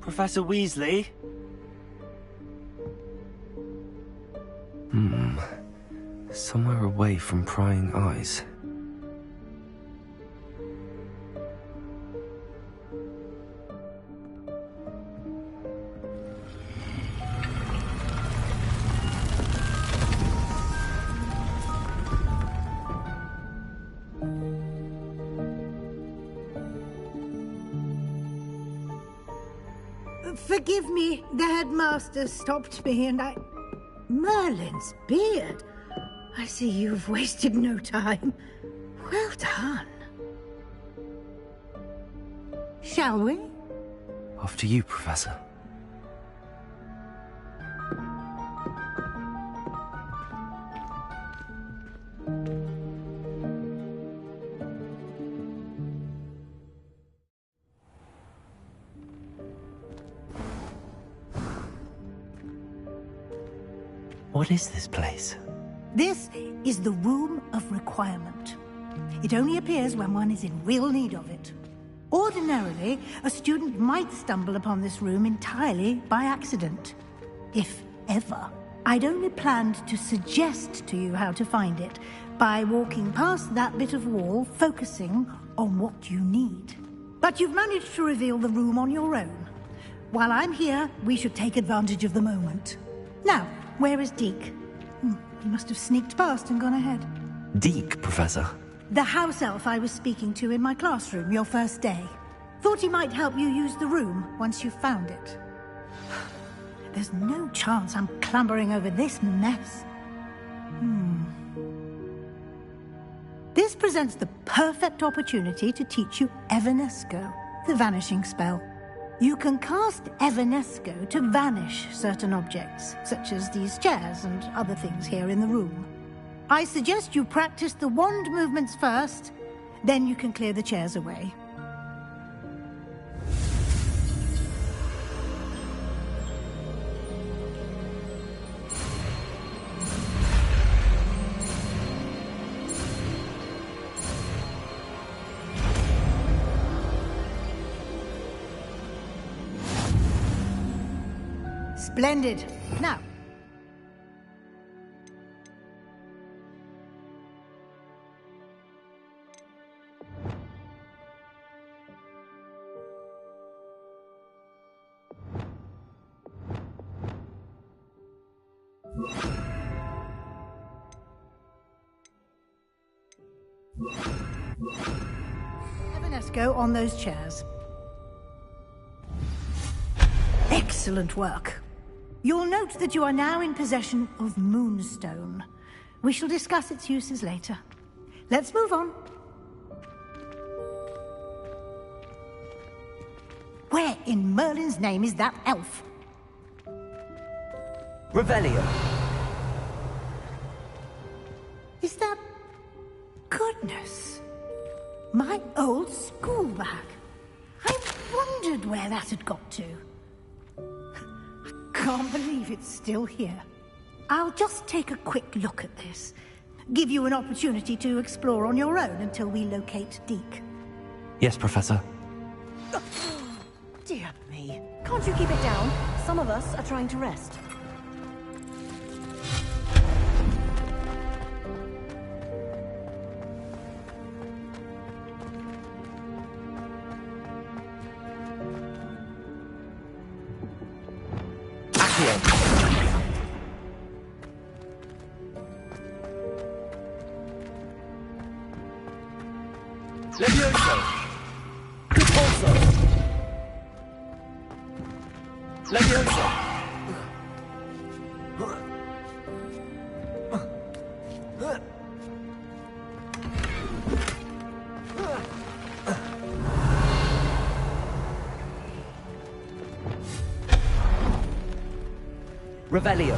Professor Weasley? Somewhere away from prying eyes. Forgive me, the headmaster stopped me and I... Merlin's beard. I see you've wasted no time. Well done. Shall we? Off to you, Professor. What is this place? This is the Room of Requirement. It only appears when one is in real need of it. Ordinarily, a student might stumble upon this room entirely by accident. If ever. I'd only planned to suggest to you how to find it by walking past that bit of wall, focusing on what you need. But you've managed to reveal the room on your own. While I'm here, we should take advantage of the moment. Now, where is Deke? He must have sneaked past and gone ahead. Deke, Professor. The house elf I was speaking to in my classroom your first day. Thought he might help you use the room once you found it. There's no chance I'm clambering over this mess. This presents the perfect opportunity to teach you Evanesco, the vanishing spell. You can cast Evanesco to vanish certain objects, such as these chairs and other things here in the room. I suggest you practice the wand movements first, then you can clear the chairs away. Splendid. Now. Evanesco on those chairs. Excellent work. You'll note that you are now in possession of Moonstone. We shall discuss its uses later. Let's move on. Where in Merlin's name is that elf? Revelio. Is that... Goodness. My old school bag. I wondered where that had got to. Can't believe it's still here. I'll just take a quick look at this. Give you an opportunity to explore on your own until we locate Deke. Yes, Professor. Dear me. Can't you keep it down? Some of us are trying to rest. Levioso! Repulso! Levioso! Revelio.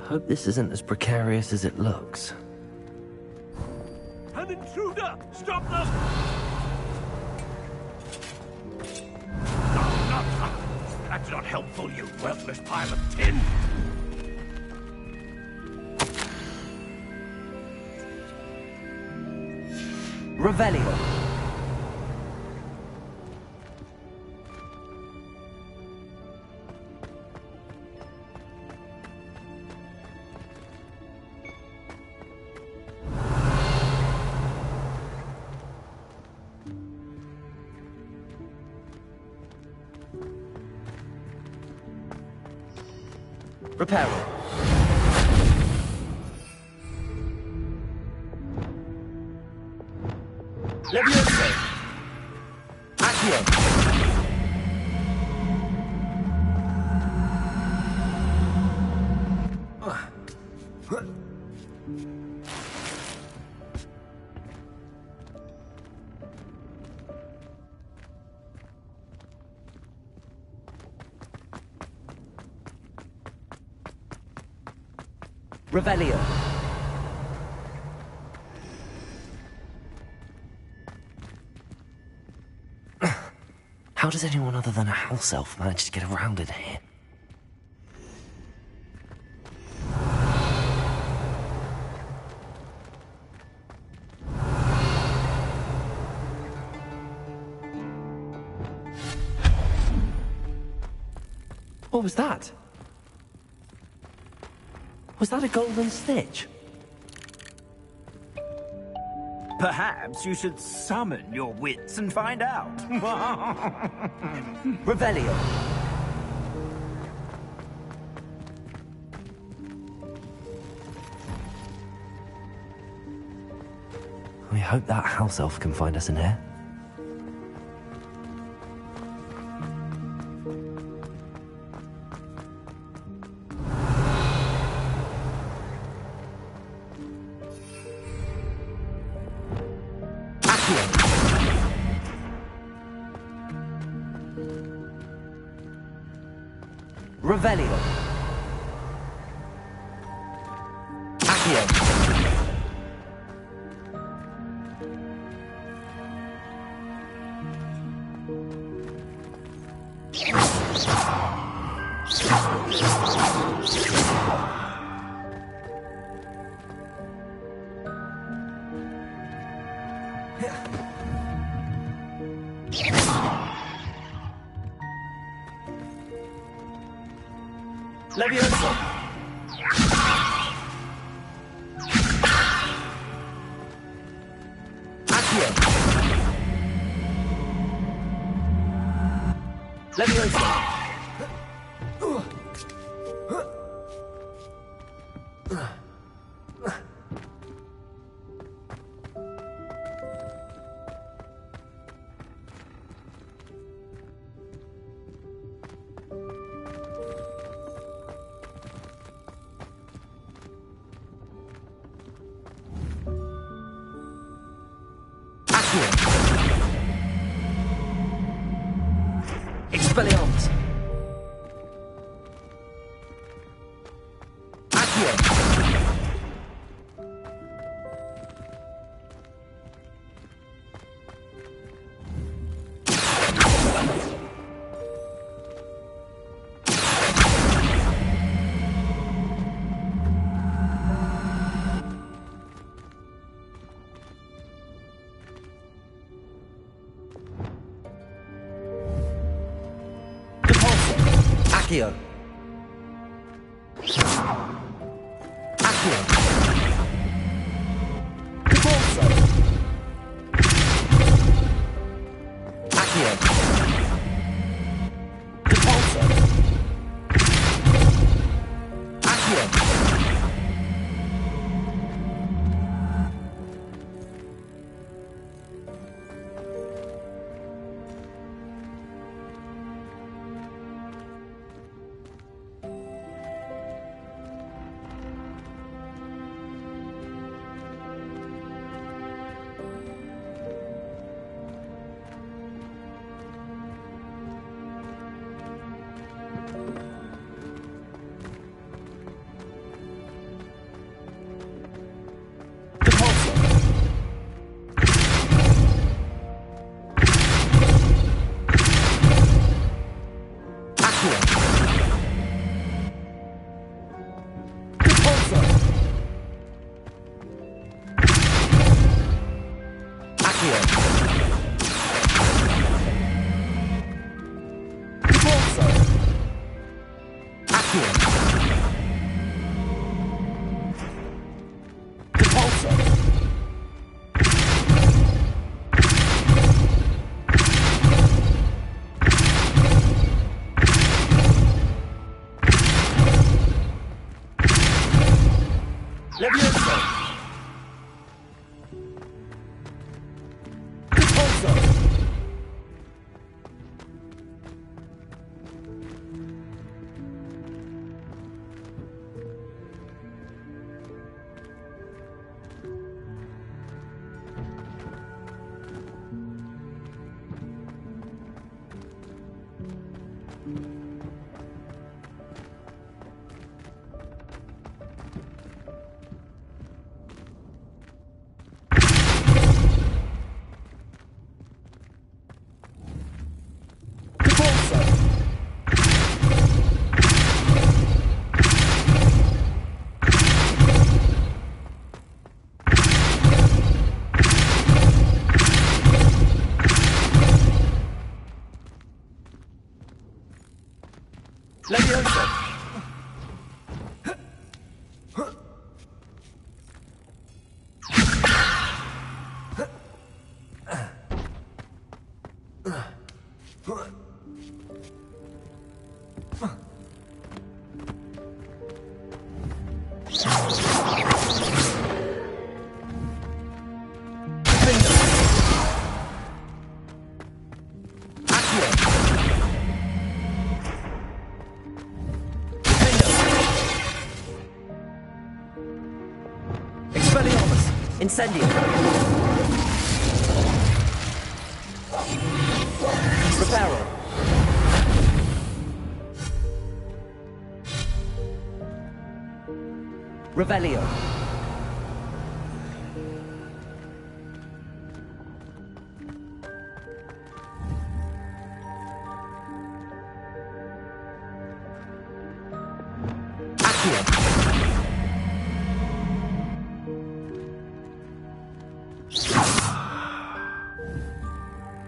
Hope this isn't as precarious as it looks. An intruder! Stop them! No, not that. That's not helpful, you worthless pile of tin! Revelio. Reparo. Levioso! Revelio. How does anyone other than a house elf manage to get around in here? What was that? Was that a golden snitch? Perhaps you should summon your wits and find out. Revelio. We hope that house elf can find us in here. Revelio. Accio. Levioso. Accio. Levioso. Expelliarmus. Accio. Accio. Accio. Depulso. Accio. Depulso. Accio. Incendio. Reparo. Revelio.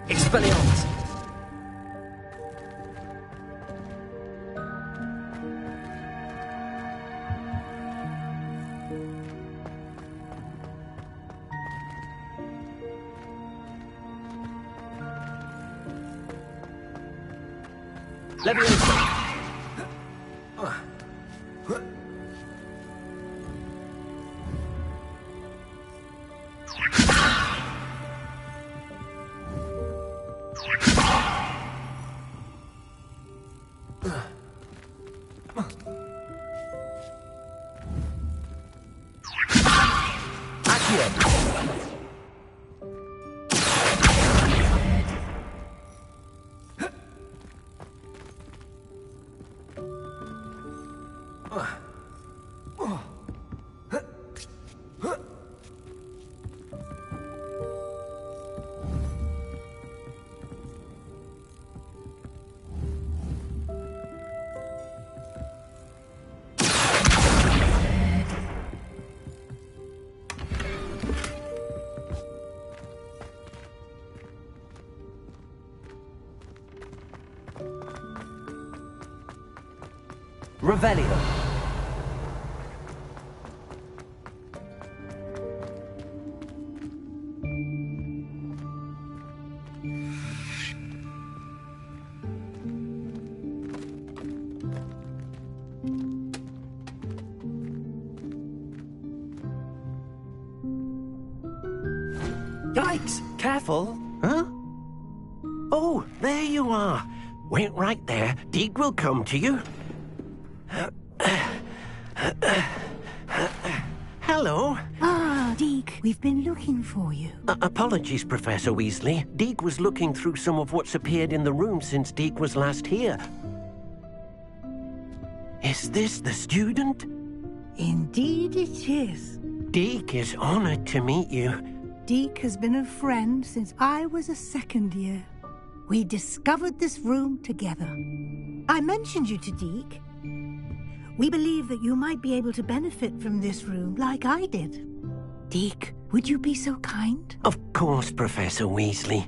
Expelliarmus. Leviosa. Revelio. Yikes! Careful! Huh? Oh, there you are. Wait right there. Deek will come to you. Hello. Ah, Deek, we've been looking for you. Apologies, Professor Weasley. Deek was looking through some of what's appeared in the room since Deek was last here. Is this the student? Indeed it is. Deek is honored to meet you. Deek has been a friend since I was a second year. We discovered this room together. I mentioned you to Deek. We believe that you might be able to benefit from this room like I did. Deek, would you be so kind? Of course, Professor Weasley.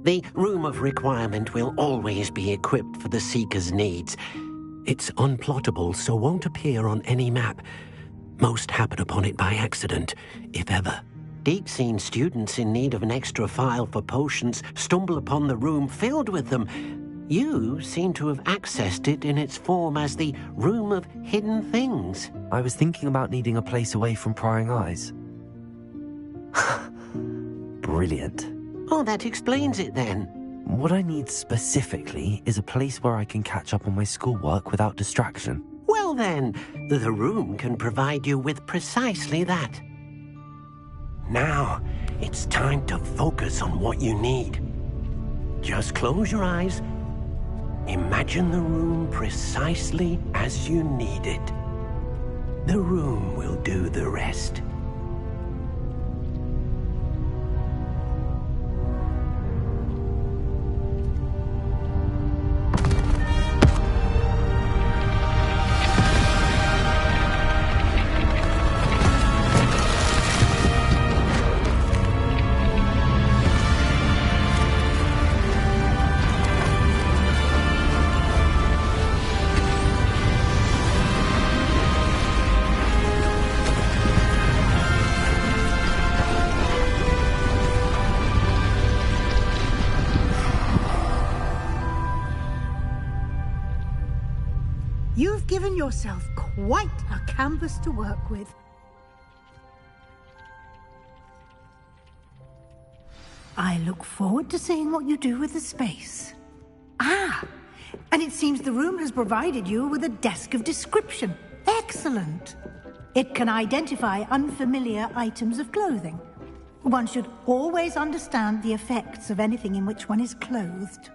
The Room of Requirement will always be equipped for the Seeker's needs. It's unplottable, so won't appear on any map. Most happen upon it by accident, if ever. Deek's seen students in need of an extra file for potions stumble upon the room filled with them. You seem to have accessed it in its form as the Room of Hidden Things. I was thinking about needing a place away from prying eyes. Brilliant. Oh, that explains it then. What I need specifically is a place where I can catch up on my schoolwork without distraction. Well then, the room can provide you with precisely that. Now, it's time to focus on what you need. Just close your eyes. Imagine the room precisely as you need it. The room will do the rest. You've given yourself quite a canvas to work with. I look forward to seeing what you do with the space. Ah, and it seems the room has provided you with a desk of description. Excellent. It can identify unfamiliar items of clothing. One should always understand the effects of anything in which one is clothed.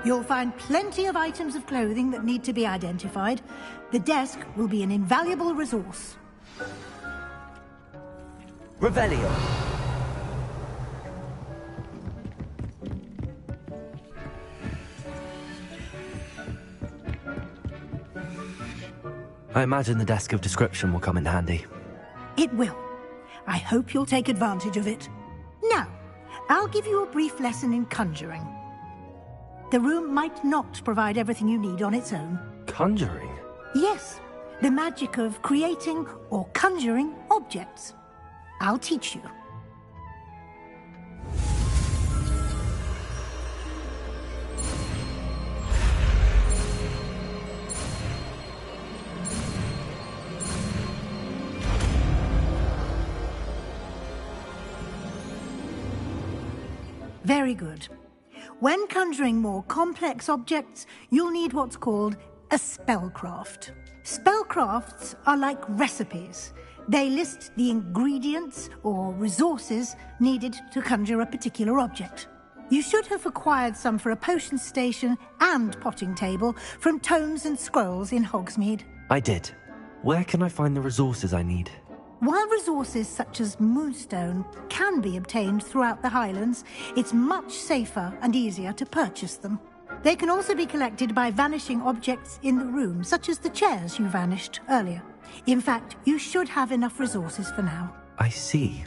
You'll find plenty of items of clothing that need to be identified. The desk will be an invaluable resource. Revelio. I imagine the desk of description will come in handy. It will. I hope you'll take advantage of it. Now, I'll give you a brief lesson in conjuring. The room might not provide everything you need on its own. Conjuring? Yes, the magic of creating or conjuring objects. I'll teach you. Very good. When conjuring more complex objects, you'll need what's called a spellcraft. Spellcrafts are like recipes. They list the ingredients or resources needed to conjure a particular object. You should have acquired some for a potion station and potting table from tomes and scrolls in Hogsmeade. I did. Where can I find the resources I need? While resources such as moonstone can be obtained throughout the Highlands, it's much safer and easier to purchase them. They can also be collected by vanishing objects in the room, such as the chairs you vanished earlier. In fact, you should have enough resources for now. I see.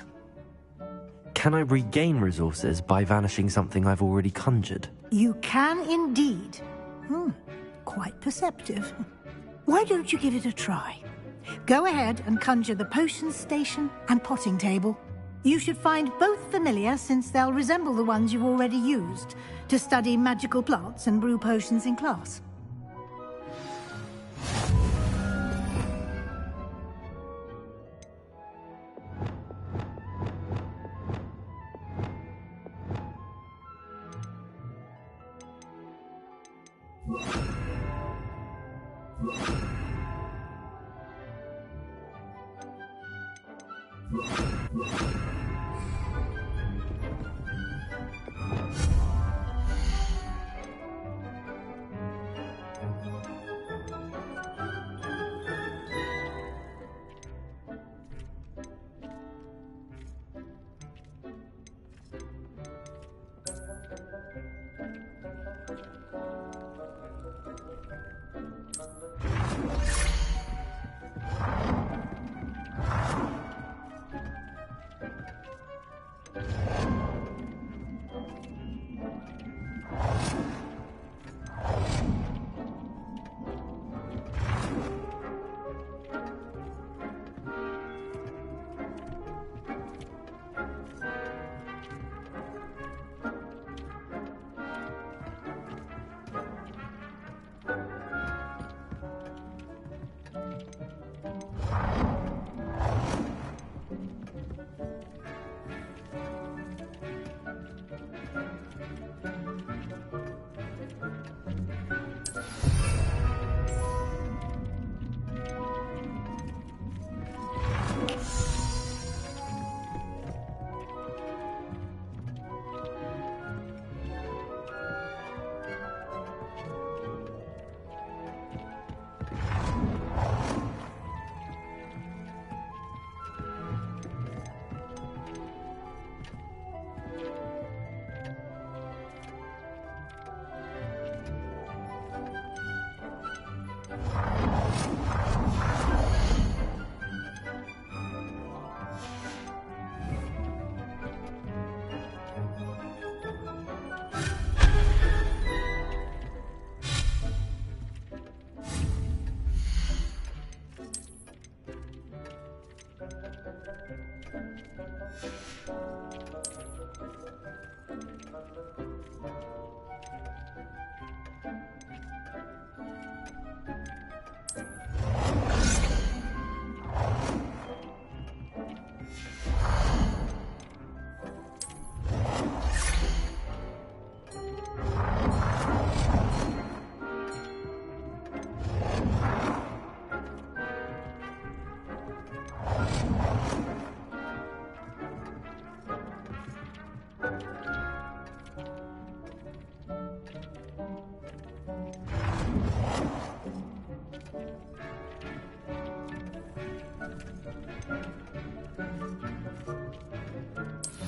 Can I regain resources by vanishing something I've already conjured? You can indeed. Quite perceptive. Why don't you give it a try? Go ahead and conjure the potion station and potting table. You should find both familiar, since they'll resemble the ones you've already used to study magical plants and brew potions in class.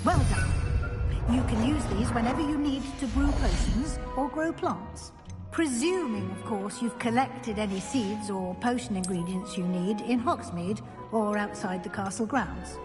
Well done. You can use these whenever you need to brew potions or grow plants. Presuming, of course, you've collected any seeds or potion ingredients you need in Hogsmeade or outside the castle grounds.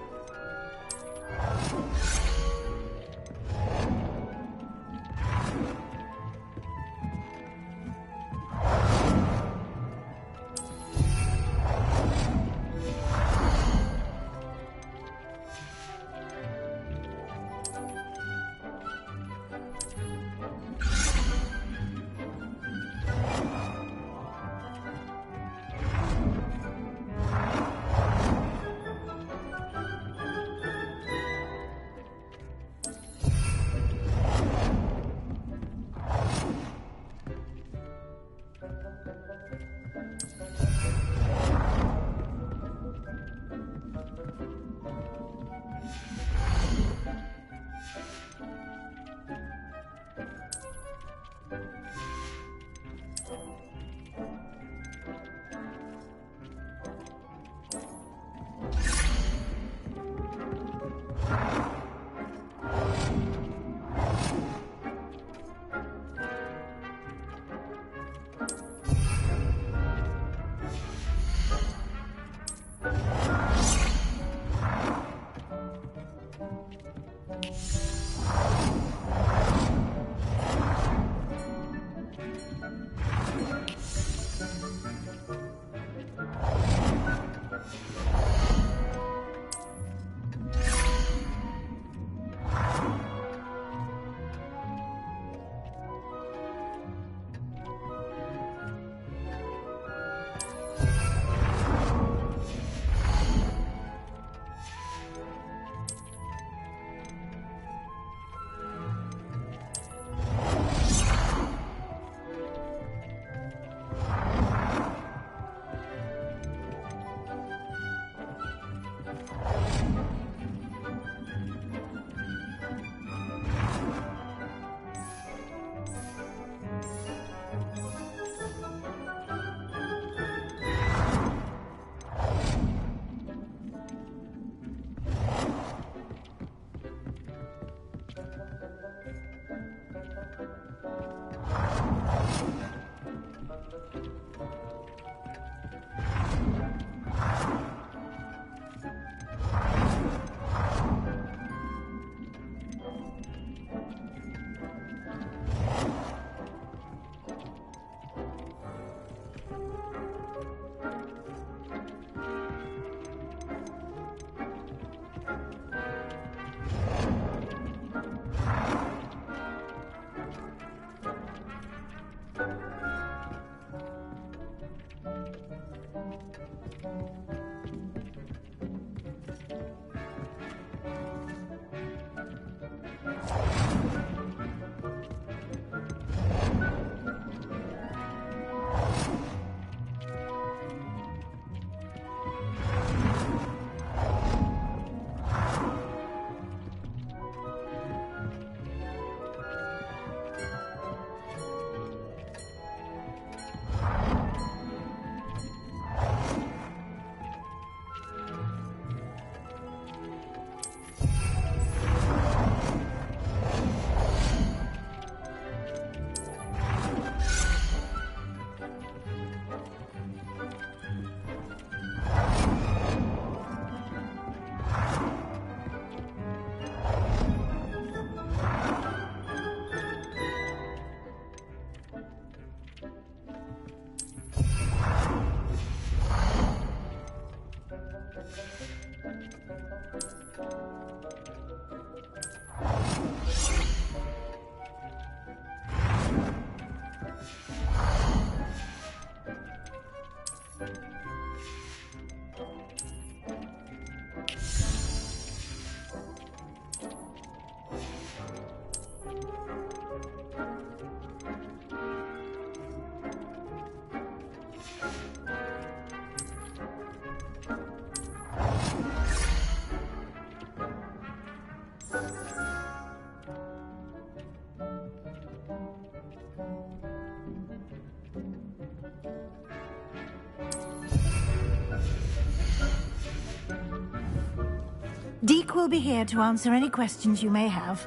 Deke will be here to answer any questions you may have.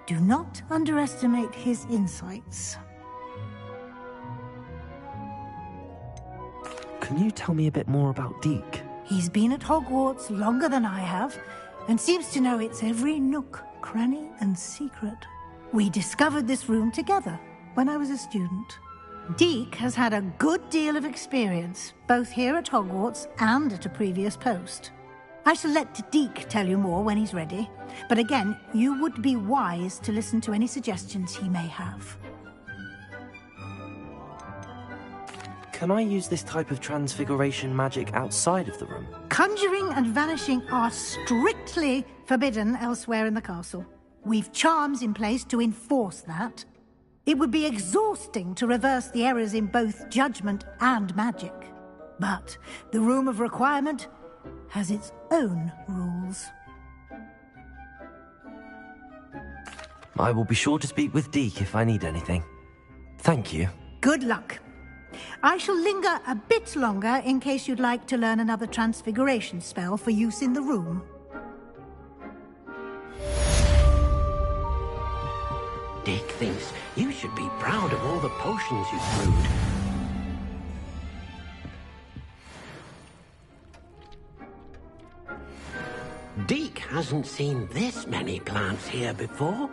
Do not underestimate his insights. Can you tell me a bit more about Deke? He's been at Hogwarts longer than I have, and seems to know its every nook, cranny, and secret. We discovered this room together when I was a student. Deke has had a good deal of experience, both here at Hogwarts and at a previous post. I shall let Deke tell you more when he's ready, but again, you would be wise to listen to any suggestions he may have. Can I use this type of transfiguration magic outside of the room? Conjuring and vanishing are strictly forbidden elsewhere in the castle. We've charms in place to enforce that. It would be exhausting to reverse the errors in both judgment and magic. But the Room of Requirement has its own rules. I will be sure to speak with Deke if I need anything. Thank you. Good luck. I shall linger a bit longer in case you'd like to learn another transfiguration spell for use in the room. Deke thinks you should be proud of all the potions you've brewed. Deke hasn't seen this many plants here before.